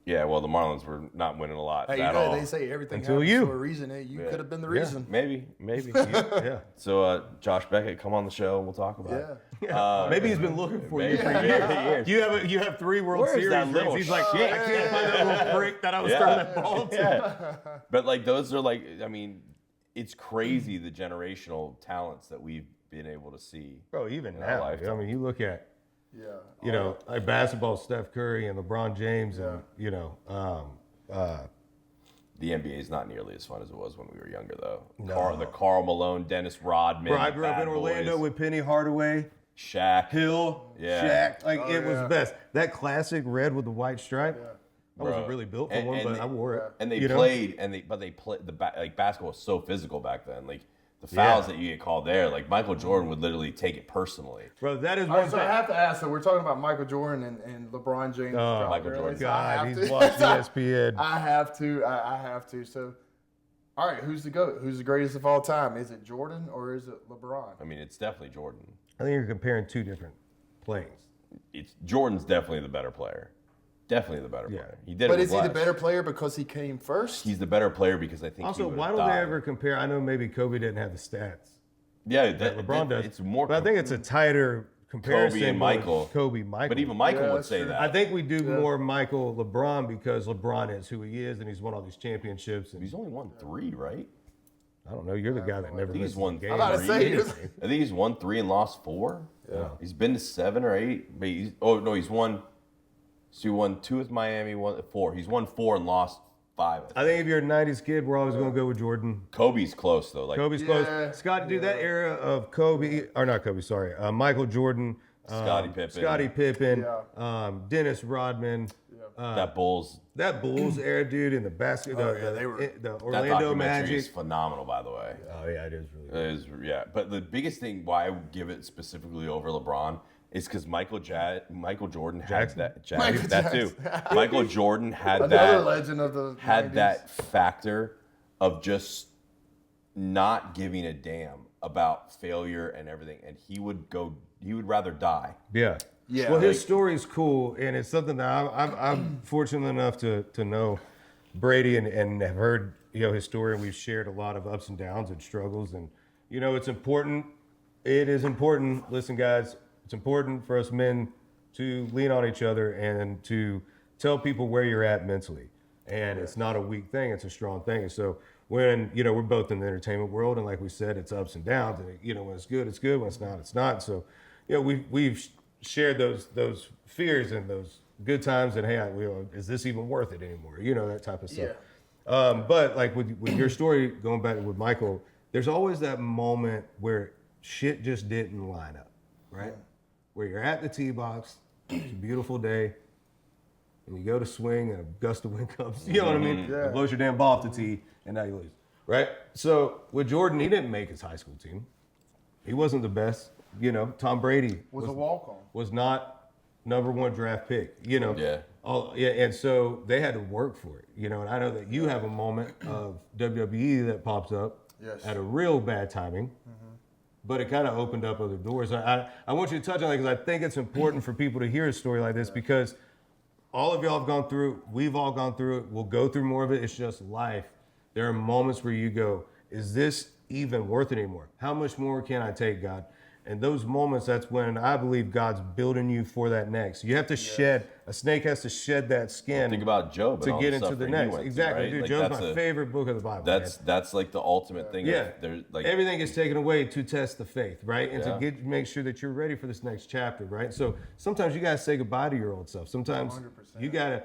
[SPEAKER 2] Yeah, well, the Marlins were not winning a lot
[SPEAKER 1] Hey, you
[SPEAKER 2] at
[SPEAKER 1] know
[SPEAKER 2] all.
[SPEAKER 1] they say everything
[SPEAKER 3] Until
[SPEAKER 1] happens
[SPEAKER 3] you.
[SPEAKER 1] for a reason. Hey, you
[SPEAKER 2] Yeah.
[SPEAKER 1] could have been the
[SPEAKER 3] Yeah.
[SPEAKER 1] reason.
[SPEAKER 2] Maybe.
[SPEAKER 3] Yeah.
[SPEAKER 2] So, Josh Beckett, come on the show and we'll talk about it.
[SPEAKER 3] Maybe he's been looking for you
[SPEAKER 2] Maybe.
[SPEAKER 3] for years. You have 3 World
[SPEAKER 2] Where's
[SPEAKER 3] Series
[SPEAKER 2] that
[SPEAKER 3] rings.
[SPEAKER 2] little
[SPEAKER 3] He's like,
[SPEAKER 2] shit?
[SPEAKER 3] I can't find that little prick that I was throwing that ball to.
[SPEAKER 2] Yeah. But like those are like, I mean, it's crazy the generational talents that we've been able to see.
[SPEAKER 3] Bro, even
[SPEAKER 2] in our
[SPEAKER 3] now,
[SPEAKER 2] lifetime.
[SPEAKER 3] I mean, you look at,
[SPEAKER 1] Yeah.
[SPEAKER 3] you know, like basketball, Steph Curry and LeBron James, and you know,
[SPEAKER 2] The NBA is not nearly as fun as it was when we were younger, though.
[SPEAKER 3] No.
[SPEAKER 2] The Karl Malone, Dennis Rodman.
[SPEAKER 3] bro, I grew up
[SPEAKER 2] Bad
[SPEAKER 3] in Orlando
[SPEAKER 2] Boys,
[SPEAKER 3] with Penny Hardaway,
[SPEAKER 2] Shaq.
[SPEAKER 3] Hill,
[SPEAKER 2] Yeah.
[SPEAKER 3] Shaq. Like it was
[SPEAKER 1] yeah.
[SPEAKER 3] best. That classic red with the white stripe. I wasn't
[SPEAKER 2] Bro.
[SPEAKER 3] really built for
[SPEAKER 2] And-
[SPEAKER 3] one,
[SPEAKER 2] and
[SPEAKER 3] but
[SPEAKER 2] they-
[SPEAKER 3] I wore it.
[SPEAKER 2] And they
[SPEAKER 3] you know?
[SPEAKER 2] played, but they played like basketball was so physical back then. Like the fouls that you get called there, like Michael Jordan would literally take it personally.
[SPEAKER 3] Bro, that is
[SPEAKER 1] All
[SPEAKER 3] one
[SPEAKER 1] right, so
[SPEAKER 3] thing.
[SPEAKER 1] I have to ask. So we're talking about Michael Jordan and LeBron James.
[SPEAKER 3] Oh,
[SPEAKER 2] Michael Jordan.
[SPEAKER 1] So I
[SPEAKER 3] God,
[SPEAKER 1] have
[SPEAKER 3] he's
[SPEAKER 1] to-
[SPEAKER 3] watched ESPN.
[SPEAKER 1] I have to. I have to. So, all right, who's the GOAT? Who's the greatest of all time? Is it Jordan or is it LeBron?
[SPEAKER 2] I mean, it's definitely Jordan.
[SPEAKER 3] I think you're comparing 2 different plays.
[SPEAKER 2] Jordan's definitely the better player. Definitely the better
[SPEAKER 3] Yeah.
[SPEAKER 2] player. He did
[SPEAKER 1] But
[SPEAKER 2] it
[SPEAKER 1] is he the
[SPEAKER 2] with less.
[SPEAKER 1] better player because he came first?
[SPEAKER 2] He's the better player because I think.
[SPEAKER 3] Also,
[SPEAKER 2] he would've
[SPEAKER 3] why don't
[SPEAKER 2] died.
[SPEAKER 3] they ever compare? I know maybe Kobe didn't have the stats
[SPEAKER 2] Yeah,
[SPEAKER 3] that LeBron does.
[SPEAKER 2] It's more.
[SPEAKER 3] But I think it's a tighter comparison.
[SPEAKER 2] Kobe and
[SPEAKER 3] with
[SPEAKER 2] Michael.
[SPEAKER 3] Kobe, Michael.
[SPEAKER 2] But even Michael
[SPEAKER 1] Yeah,
[SPEAKER 2] would
[SPEAKER 1] that's
[SPEAKER 2] say
[SPEAKER 1] true.
[SPEAKER 2] that.
[SPEAKER 3] I think we do more Michael LeBron because LeBron is who he is and he's won all these championships. And
[SPEAKER 2] He's only won 3, right?
[SPEAKER 3] I don't know. You're the guy that never
[SPEAKER 2] think he's
[SPEAKER 3] misses
[SPEAKER 2] won
[SPEAKER 3] a game.
[SPEAKER 1] I'm about to
[SPEAKER 3] or
[SPEAKER 1] say,
[SPEAKER 3] anything.
[SPEAKER 2] I think he's won 3 and lost 4.
[SPEAKER 3] Yeah.
[SPEAKER 2] He's been to 7 or 8. But he's won. So he won 2 with Miami, 4. He's won 4 and lost 5.
[SPEAKER 3] I think if you're a 90s kid, we're always going to go with Jordan.
[SPEAKER 2] Kobe's close though. Like
[SPEAKER 3] Kobe's
[SPEAKER 1] Yeah.
[SPEAKER 3] close. Scott, dude, that era of Kobe, or not Kobe, sorry, Michael Jordan,
[SPEAKER 2] Scottie Pippen.
[SPEAKER 3] Dennis Rodman,
[SPEAKER 2] that Bulls.
[SPEAKER 3] that Bulls era, dude, in the basket,
[SPEAKER 1] they were-
[SPEAKER 3] the
[SPEAKER 2] That
[SPEAKER 3] Orlando
[SPEAKER 2] documentary is
[SPEAKER 3] Magic.
[SPEAKER 2] phenomenal, by the way.
[SPEAKER 3] Oh yeah, it is really.
[SPEAKER 2] It is, yeah. But the biggest thing why I would give it specifically over LeBron is because Michael Jordan had
[SPEAKER 3] Jackson.
[SPEAKER 2] that too. Michael Jordan had
[SPEAKER 1] Another
[SPEAKER 2] that
[SPEAKER 1] legend of the
[SPEAKER 2] had
[SPEAKER 1] 90s.
[SPEAKER 2] that factor of just not giving a damn about failure and everything, and he would rather die.
[SPEAKER 3] Yeah.
[SPEAKER 1] Yeah.
[SPEAKER 3] Well, his story's cool, and it's something that I'm fortunate enough to know Brady and have heard his story, and we've shared a lot of ups and downs and struggles, and it's important. It is important. Listen, guys, it's important for us men to lean on each other and to tell people where you're at mentally. And it's not a weak thing; it's a strong thing. And so when we're both in the entertainment world, and like we said, it's ups and downs. And when it's good, it's good. When it's not, it's not. So we've shared those fears and those good times. And hey, is this even worth it anymore? That type of stuff.
[SPEAKER 1] Yeah.
[SPEAKER 3] But like with your story, going back with Michael, there's always that moment where shit just didn't line up, right? Where you're at the tee box, it's a beautiful day, and you go to swing and a gust of wind comes, you know what I mean?
[SPEAKER 1] Yeah.
[SPEAKER 3] It blows your damn ball off the tee, and now you lose, right? So with Jordan, he didn't make his high school team. He wasn't the best. Tom Brady
[SPEAKER 1] was a walk-on.
[SPEAKER 3] was not #1 draft pick,
[SPEAKER 2] Yeah.
[SPEAKER 3] And so they had to work for it, and I know that you have a moment of WWE that pops up
[SPEAKER 1] Yes.
[SPEAKER 3] at a real bad timing, but it kind of opened up other doors. I want you to touch on that because I think it's important for people to hear a story like this because all of y'all have gone through it. We've all gone through it. We'll go through more of it. It's just life. There are moments where you go, is this even worth it anymore? How much more can I take, God? And those moments, that's when I believe God's building you for that next. You have to shed, a snake has to shed that skin
[SPEAKER 2] Think about Job
[SPEAKER 3] to
[SPEAKER 2] and all
[SPEAKER 3] get
[SPEAKER 2] the
[SPEAKER 3] into the
[SPEAKER 2] suffering he
[SPEAKER 3] next.
[SPEAKER 2] went through,
[SPEAKER 3] Exactly,
[SPEAKER 2] right?
[SPEAKER 3] dude.
[SPEAKER 2] Like,
[SPEAKER 3] Job's
[SPEAKER 2] that's
[SPEAKER 3] my favorite book of the Bible.
[SPEAKER 2] That's like the ultimate thing.
[SPEAKER 3] Yeah,
[SPEAKER 2] There's like
[SPEAKER 3] everything is taken away to test the faith, right? And
[SPEAKER 2] Yeah.
[SPEAKER 3] to make sure that you're ready for this next chapter, right? So sometimes you gotta say goodbye to your old self. Sometimes
[SPEAKER 1] 100%.
[SPEAKER 3] you gotta,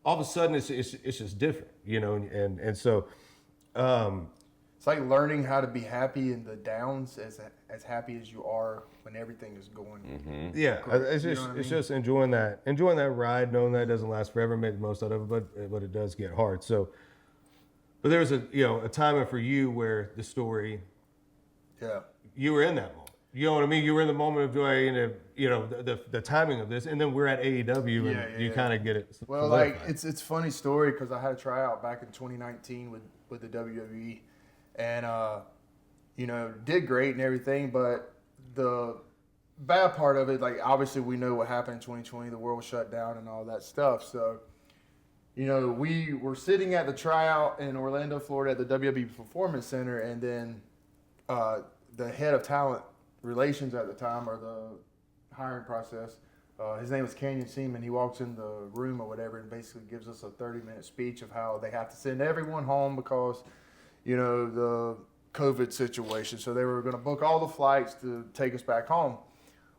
[SPEAKER 3] all of a sudden it's just different, and so.
[SPEAKER 1] It's like learning how to be happy in the downs as happy as you are when everything is going.
[SPEAKER 3] Yeah, it's
[SPEAKER 1] You
[SPEAKER 3] just
[SPEAKER 1] know what I
[SPEAKER 3] it's
[SPEAKER 1] mean?
[SPEAKER 3] just enjoying that ride, knowing that it doesn't last forever, make the most out of it, but it does get hard. So, but there was a time for you where the story
[SPEAKER 1] Yeah.
[SPEAKER 3] you were in that moment. You know what I mean? You were in the moment of joy, and the timing of this, and then we're at AEW, and you kind of get it.
[SPEAKER 1] Well, like it's a funny story because I had a tryout back in 2019 with the WWE, and did great and everything, but the bad part of it, like obviously we know what happened in 2020, the world shut down and all that stuff. So, we were sitting at the tryout in Orlando, Florida, at the WWE Performance Center, and then the head of talent relations at the time, or the hiring process, his name was Canyon Seaman. He walks in the room or whatever and basically gives us a 30-minute speech of how they have to send everyone home because, the COVID situation. So they were going to book all the flights to take us back home.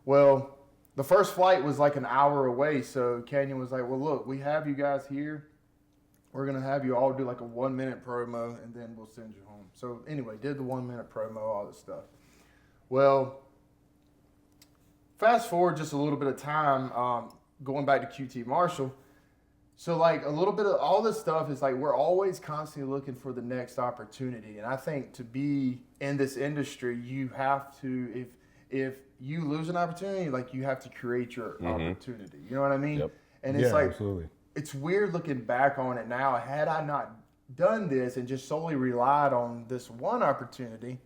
[SPEAKER 1] Well, the first flight was like an hour away. So Canyon was like, well, look, we have you guys here. We're going to have you all do like a 1-minute promo and then we'll send you home. So anyway, did the 1-minute promo, all this stuff. Well, fast forward just a little bit of time, going back to QT Marshall. So like a little bit of all this stuff is like we're always constantly looking for the next opportunity. And I think to be in this industry, you have to, if you lose an opportunity, like you have to create your opportunity. You know what I mean?
[SPEAKER 2] Yep.
[SPEAKER 1] And it's
[SPEAKER 3] absolutely.
[SPEAKER 1] It's weird looking back on it now. Had I not done this and just solely relied on this one opportunity,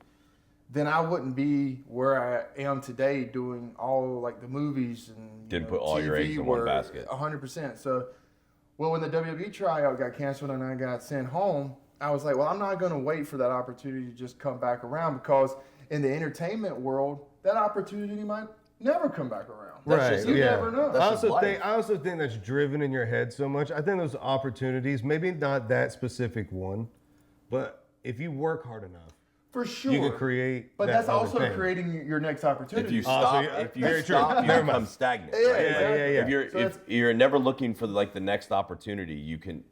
[SPEAKER 1] then I wouldn't be where I am today doing all like the movies and
[SPEAKER 2] Didn't put all your eggs in one basket.
[SPEAKER 1] 100%. So, well, when the WWE tryout got canceled and I got sent home, I was like, well, I'm not going to wait for that opportunity to just come back around because in the entertainment world, that opportunity might never come back around.
[SPEAKER 3] Right.
[SPEAKER 1] You never know.
[SPEAKER 3] I also think that's driven in your head so much. I think those opportunities, maybe not that specific one, but if you work hard enough,
[SPEAKER 1] for sure,
[SPEAKER 3] you can create.
[SPEAKER 1] But
[SPEAKER 3] that
[SPEAKER 1] that's
[SPEAKER 3] other
[SPEAKER 1] also
[SPEAKER 3] thing.
[SPEAKER 1] creating your next opportunity.
[SPEAKER 2] If you stop, you become stagnant. Right? If you're never looking for like the next opportunity, you can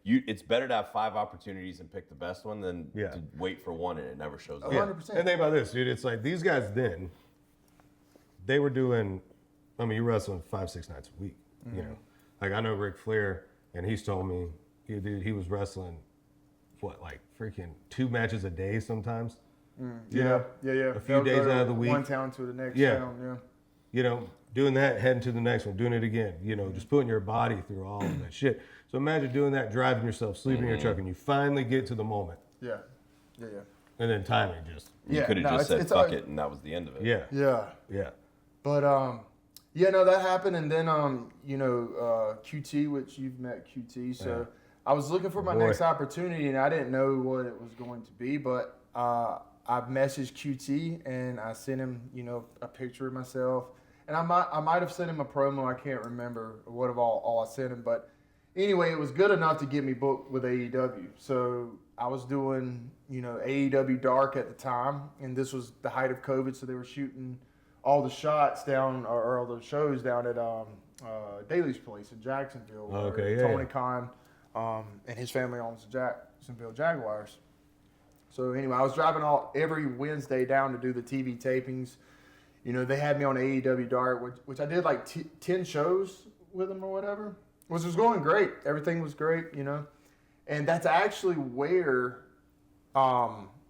[SPEAKER 2] it's better to have 5 opportunities and pick the best one than to wait for one and it never shows up.
[SPEAKER 1] 100%.
[SPEAKER 3] And think about this, dude. It's like these guys then, they were doing. I mean, you're wrestling 5-6 nights a week. Like I know Ric Flair, and he's told me, he was wrestling. What, like freaking 2 matches a day sometimes?
[SPEAKER 1] Yeah.
[SPEAKER 3] A few days out of the week.
[SPEAKER 1] One town to the next town,
[SPEAKER 3] Doing that, heading to the next one, doing it again. Just putting your body through all of that shit. So imagine doing that, driving yourself, sleeping in your truck, and you finally get to the moment.
[SPEAKER 1] Yeah.
[SPEAKER 3] And then timing just.
[SPEAKER 2] You could have just said fuck it, and that was the end of it.
[SPEAKER 3] Yeah.
[SPEAKER 1] But that happened, and then QT, which you've met QT, so. I was looking for my next opportunity, and I didn't know what it was going to be, but I messaged QT, and I sent him, a picture of myself. And I might have sent him a promo. I can't remember what of all I sent him. But anyway, it was good enough to get me booked with AEW. So I was doing, AEW Dark at the time, and this was the height of COVID, so they were shooting all the shots down, or all the shows down at Daly's Place in Jacksonville. Tony Khan and his family owns the Jacksonville Jaguars. So anyway, I was driving every Wednesday down to do the TV tapings. They had me on AEW Dark, which I did like 10 shows with them or whatever, which was going great. Everything was great, And that's actually where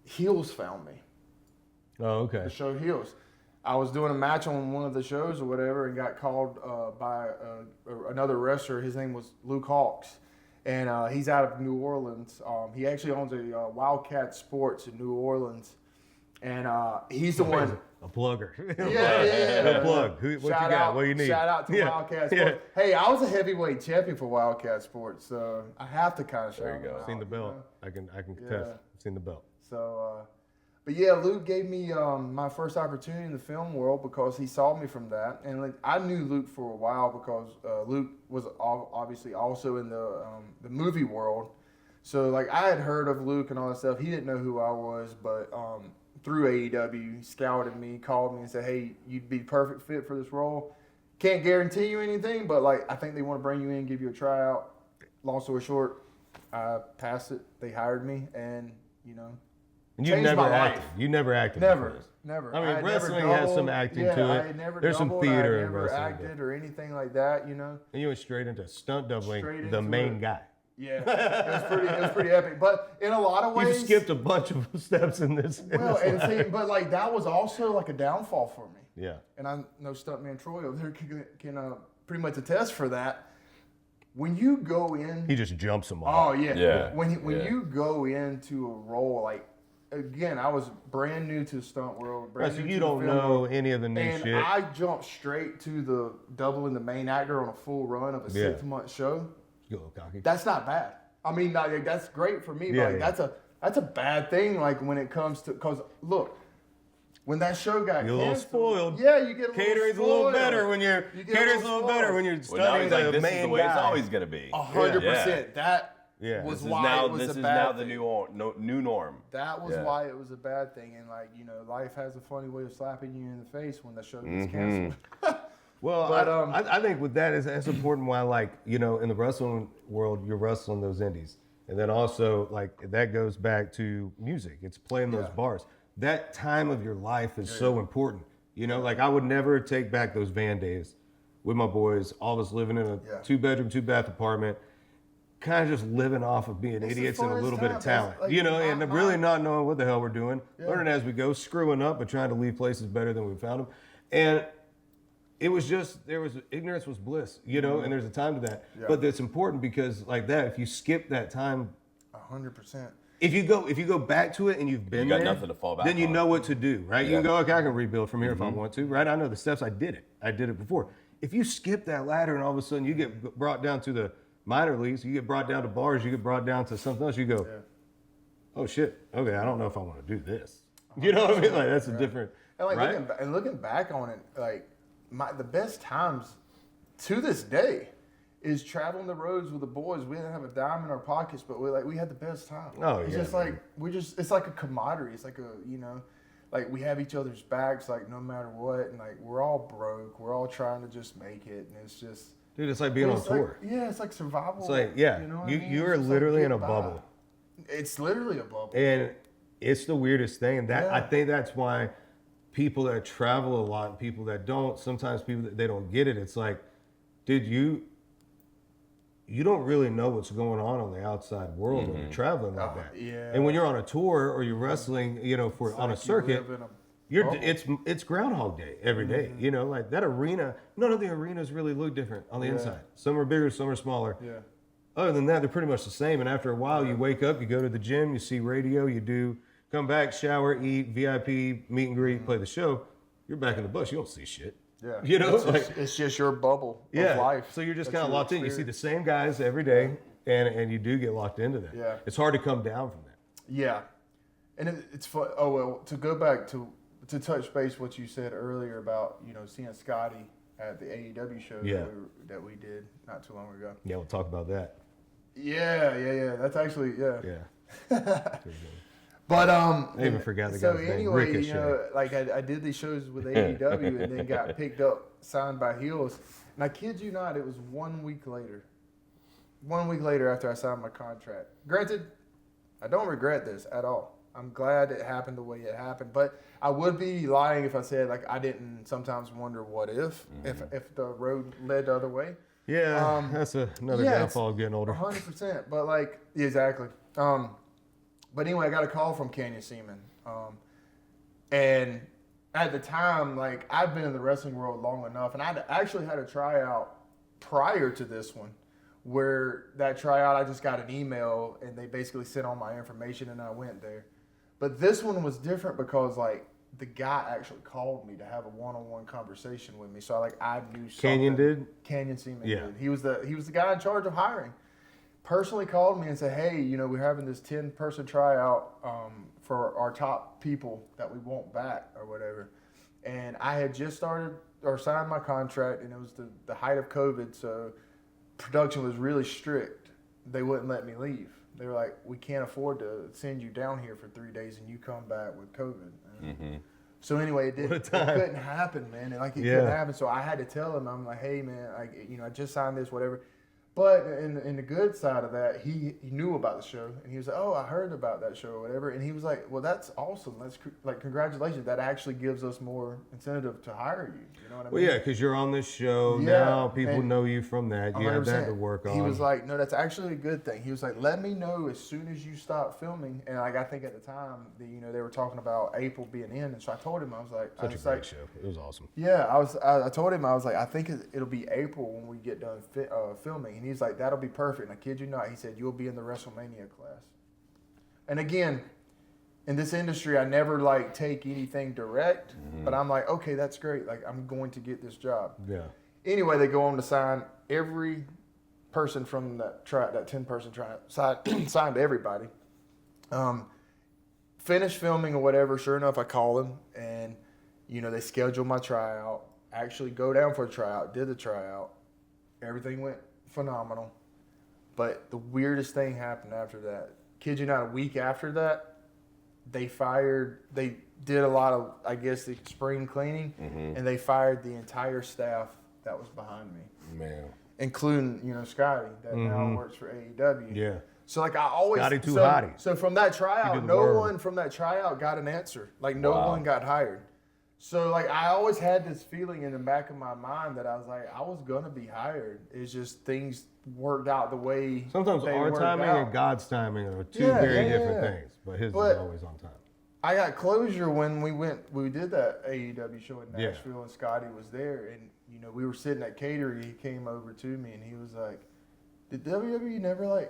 [SPEAKER 1] Heels found me.
[SPEAKER 3] Oh, okay.
[SPEAKER 1] The show Heels. I was doing a match on one of the shows or whatever and got called by another wrestler. His name was Luke Hawks. And he's out of New Orleans. He actually owns a Wildcat Sports in New Orleans. And he's the one.
[SPEAKER 3] A plugger.
[SPEAKER 1] Yeah.
[SPEAKER 3] A plug. What you got? What you need?
[SPEAKER 1] Shout out to Wildcat Sports. Hey, I was a heavyweight champion for Wildcat Sports, so I have to kind of show
[SPEAKER 2] There you go.
[SPEAKER 3] I've seen the belt. I can contest. I've seen the belt.
[SPEAKER 1] So, but yeah, Luke gave me my first opportunity in the film world because he saw me from that. And I knew Luke for a while because Luke was obviously also in the movie world. So I had heard of Luke and all that stuff. He didn't know who I was, but through AEW, he scouted me, called me and said, hey, you'd be perfect fit for this role. Can't guarantee you anything, but I think they want to bring you in, give you a tryout. Long story short, I passed it. They hired me, and
[SPEAKER 3] And you never acted. You never acted.
[SPEAKER 1] Never.
[SPEAKER 3] I mean, wrestling has some acting to it. There's some theater in wrestling.
[SPEAKER 1] I never acted or anything like that,
[SPEAKER 3] And you went straight into stunt doubling the main guy.
[SPEAKER 1] Yeah, it was pretty epic. But in a lot of ways,
[SPEAKER 3] You skipped a bunch of steps in this.
[SPEAKER 1] well, and see, but like that was also like a downfall for me.
[SPEAKER 3] Yeah.
[SPEAKER 1] And I know stuntman Troy over there can pretty much attest for that. When you go in,
[SPEAKER 3] He just jumps them all.
[SPEAKER 1] oh yeah,
[SPEAKER 2] Yeah.
[SPEAKER 1] When
[SPEAKER 2] Yeah.
[SPEAKER 1] you go into a role like, again, I was brand new to the stunt world.
[SPEAKER 3] Right,
[SPEAKER 1] Brand
[SPEAKER 3] so
[SPEAKER 1] new
[SPEAKER 3] you
[SPEAKER 1] to the
[SPEAKER 3] don't
[SPEAKER 1] film
[SPEAKER 3] know
[SPEAKER 1] world,
[SPEAKER 3] any of the new
[SPEAKER 1] and
[SPEAKER 3] shit.
[SPEAKER 1] I jumped straight to the doubling the main actor on a full run of a
[SPEAKER 3] Yeah.
[SPEAKER 1] 6-month show.
[SPEAKER 3] You go cocky.
[SPEAKER 1] That's not bad. I mean, like, that's great for me, but
[SPEAKER 3] Yeah,
[SPEAKER 1] like,
[SPEAKER 3] yeah.
[SPEAKER 1] that's a bad thing. Like when it comes to, cause look, when that show got
[SPEAKER 3] You're a little
[SPEAKER 1] canceled,
[SPEAKER 3] spoiled.
[SPEAKER 1] yeah, you get
[SPEAKER 3] Catering's a
[SPEAKER 1] little
[SPEAKER 3] little
[SPEAKER 1] spoiled.
[SPEAKER 3] better when you're.
[SPEAKER 1] You get a
[SPEAKER 3] Catering's a
[SPEAKER 1] little
[SPEAKER 3] little better
[SPEAKER 1] spoiled.
[SPEAKER 3] when you're
[SPEAKER 2] Well, now
[SPEAKER 3] studying
[SPEAKER 2] he's like,
[SPEAKER 3] the
[SPEAKER 2] this is the
[SPEAKER 3] main
[SPEAKER 2] way it's
[SPEAKER 3] guy.
[SPEAKER 2] always gonna be.
[SPEAKER 1] 100%. That
[SPEAKER 3] Yeah.
[SPEAKER 1] was
[SPEAKER 2] This is
[SPEAKER 1] why
[SPEAKER 2] now
[SPEAKER 1] it was
[SPEAKER 2] this
[SPEAKER 1] a
[SPEAKER 2] is
[SPEAKER 1] bad
[SPEAKER 2] now the
[SPEAKER 1] thing.
[SPEAKER 2] new norm.
[SPEAKER 1] That was
[SPEAKER 2] Yeah.
[SPEAKER 1] why it was a bad thing, and like life has a funny way of slapping you in the face when the show gets
[SPEAKER 2] Mm-hmm.
[SPEAKER 1] canceled.
[SPEAKER 3] Well,
[SPEAKER 1] But,
[SPEAKER 3] I think with that is that's important. Why, like, in the wrestling world, you're wrestling those indies, and then also like that goes back to music. It's playing those
[SPEAKER 1] Yeah.
[SPEAKER 3] bars. That time of your life is so important. Like I would never take back those van days with my boys. All of us living in a
[SPEAKER 1] Yeah.
[SPEAKER 3] 2-bedroom, 2-bath apartment, kind of just living off of being
[SPEAKER 1] It's the
[SPEAKER 3] idiots and a
[SPEAKER 1] funnest
[SPEAKER 3] little bit of
[SPEAKER 1] time.
[SPEAKER 3] talent.
[SPEAKER 1] That's, like,
[SPEAKER 3] And really not knowing what the hell we're doing,
[SPEAKER 1] Yeah.
[SPEAKER 3] learning as we go, screwing up, but trying to leave places better than we found them. And it was just ignorance was bliss, and there's a time to that.
[SPEAKER 1] Yeah.
[SPEAKER 3] But it's important because like that, if you skip that time,
[SPEAKER 1] 100%.
[SPEAKER 3] if you go back to it and you've been
[SPEAKER 2] You got
[SPEAKER 3] there,
[SPEAKER 2] nothing to fall back
[SPEAKER 3] then you
[SPEAKER 2] on.
[SPEAKER 3] know what to do, right? You
[SPEAKER 2] Yeah.
[SPEAKER 3] can go, okay, I can rebuild from here if I want to, right? I know the steps. I did it before. If you skip that ladder and all of a sudden you get brought down to the minor leagues, you get brought down to bars, you get brought down to something else, you go, oh shit, okay, I don't know if I want to do this. You know what I mean? Like that's a different,
[SPEAKER 1] And like
[SPEAKER 3] right?
[SPEAKER 1] looking back on it, like the best times to this day is traveling the roads with the boys. We didn't have a dime in our pockets, but we had the best time.
[SPEAKER 3] Oh,
[SPEAKER 1] it's
[SPEAKER 3] yeah,
[SPEAKER 1] just like it's like a camaraderie. It's like like we have each other's backs, like no matter what, and like we're all broke. We're all trying to just make it, and it's just
[SPEAKER 3] Dude, it's like being on
[SPEAKER 1] it's like-
[SPEAKER 3] tour.
[SPEAKER 1] yeah, it's like survival.
[SPEAKER 3] It's like, yeah,
[SPEAKER 1] you know what I
[SPEAKER 3] you
[SPEAKER 1] mean?
[SPEAKER 3] you're
[SPEAKER 1] It's just
[SPEAKER 3] literally
[SPEAKER 1] like
[SPEAKER 3] in a
[SPEAKER 1] get by.
[SPEAKER 3] bubble.
[SPEAKER 1] It's literally a bubble.
[SPEAKER 3] And it's the weirdest thing. And that I
[SPEAKER 1] Yeah.
[SPEAKER 3] think that's why people that travel a lot and people that don't, sometimes people that they don't get it. It's like, dude, you don't really know what's going on the outside world when you're traveling like that.
[SPEAKER 1] yeah.
[SPEAKER 3] And when you're on a tour or you're wrestling, for on a
[SPEAKER 1] Like you
[SPEAKER 3] circuit,
[SPEAKER 1] live in a
[SPEAKER 3] you're
[SPEAKER 1] bubble.
[SPEAKER 3] it's Groundhog Day every day. Like that arena. None of the arenas really look different on the inside. Some are bigger, some are smaller.
[SPEAKER 1] Yeah.
[SPEAKER 3] Other than that, they're pretty much the same. And after a while, you wake up, you go to the gym, you see radio, come back, shower, eat, VIP, meet and greet, play the show. You're back in the bus. You don't see shit.
[SPEAKER 1] Yeah. It's just your bubble of life.
[SPEAKER 3] So you're just
[SPEAKER 1] that
[SPEAKER 3] kind of
[SPEAKER 1] you
[SPEAKER 3] locked in. You see
[SPEAKER 1] experience.
[SPEAKER 3] the same guys every day, and you do get locked into that.
[SPEAKER 1] Yeah.
[SPEAKER 3] It's hard to come down from that.
[SPEAKER 1] Yeah, and it's fun. Oh well, to go back to touch base what you said earlier about seeing Scotty at the AEW show
[SPEAKER 3] Yeah.
[SPEAKER 1] that we did not too long ago.
[SPEAKER 3] Yeah, we'll talk about that.
[SPEAKER 1] Yeah. That's actually
[SPEAKER 3] Yeah.
[SPEAKER 1] But
[SPEAKER 3] I even forgot the
[SPEAKER 1] so
[SPEAKER 3] guy's name.
[SPEAKER 1] anyway,
[SPEAKER 3] Ricochet.
[SPEAKER 1] like I did these shows with AEW and then got picked up, signed by Heels. And I kid you not, it was 1 week later. 1 week later after I signed my contract. Granted, I don't regret this at all. I'm glad it happened the way it happened, but I would be lying if I said like I didn't sometimes wonder what if the road led the other way.
[SPEAKER 3] Yeah, that's another
[SPEAKER 1] yeah,
[SPEAKER 3] downfall of getting older.
[SPEAKER 1] 100%. But like, exactly. But anyway, I got a call from Canyon Seaman. And at the time, like, I'd been in the wrestling world long enough, and I'd actually had a tryout prior to this one, where that tryout, I just got an email, and they basically sent all my information, and I went there. But this one was different because, like, the guy actually called me to have a one-on-one conversation with me. So, like, I knew something.
[SPEAKER 3] Canyon did?
[SPEAKER 1] Canyon Seaman
[SPEAKER 3] Yeah.
[SPEAKER 1] did. He was the guy in charge of hiring. Personally called me and said, hey, we're having this 10-person tryout for our top people that we want back or whatever. And I had just started or signed my contract, and it was the height of COVID, so production was really strict. They wouldn't let me leave. They were like, we can't afford to send you down here for 3 days and you come back with COVID. So anyway, it couldn't happen, man. And like it couldn't happen. So I had to tell him, I'm like, hey, man, I just signed this, whatever. But in the good side of that, he knew about the show, and he was like, "Oh, I heard about that show or whatever." And he was like, "Well, that's awesome. That's like congratulations. That actually gives us more incentive to hire you." You know what I mean?
[SPEAKER 3] Well, yeah, because you're on this show
[SPEAKER 1] Yeah,
[SPEAKER 3] now. People
[SPEAKER 1] and
[SPEAKER 3] know you from that. You have that to work on.
[SPEAKER 1] He was like, "No, that's actually a good thing." He was like, "Let me know as soon as you stop filming." And like I think at the time, they were talking about April being in, and so I told him I was like,
[SPEAKER 3] Such a great show. It was awesome.
[SPEAKER 1] Yeah, I told him I was like, I think it'll be April when we get done filming, and he's like, that'll be perfect. And I kid you not, he said you'll be in the WrestleMania class. And again, in this industry, I never like take anything direct, but I'm like, okay, that's great. Like I'm going to get this job.
[SPEAKER 3] Yeah.
[SPEAKER 1] Anyway, they go on to sign every person from that 10-person trial, signed everybody. Finished filming or whatever. Sure enough, I call him and. They scheduled my tryout, actually go down for a tryout, did the tryout. Everything went phenomenal. But the weirdest thing happened after that. Kid you not, a week after that, they did a lot of, I guess, the spring cleaning, and they fired the entire staff that was behind me.
[SPEAKER 2] Man.
[SPEAKER 1] Including, Scotty, that now works for AEW.
[SPEAKER 3] Yeah.
[SPEAKER 1] So like I always
[SPEAKER 3] Scotty too hottie.
[SPEAKER 1] So from that tryout, no one from that tryout got an answer. Like no one got hired. So, like, I always had this feeling in the back of my mind that I was like, I was going to be hired. It's just things worked out the way
[SPEAKER 3] Sometimes
[SPEAKER 1] they
[SPEAKER 3] our
[SPEAKER 1] worked
[SPEAKER 3] timing
[SPEAKER 1] out.
[SPEAKER 3] and God's timing are two very different things, but his is always on time.
[SPEAKER 1] I got closure when we did that AEW show in Nashville, and Scotty was there. And, we were sitting at catering. He came over to me, and he was like, did WWE never,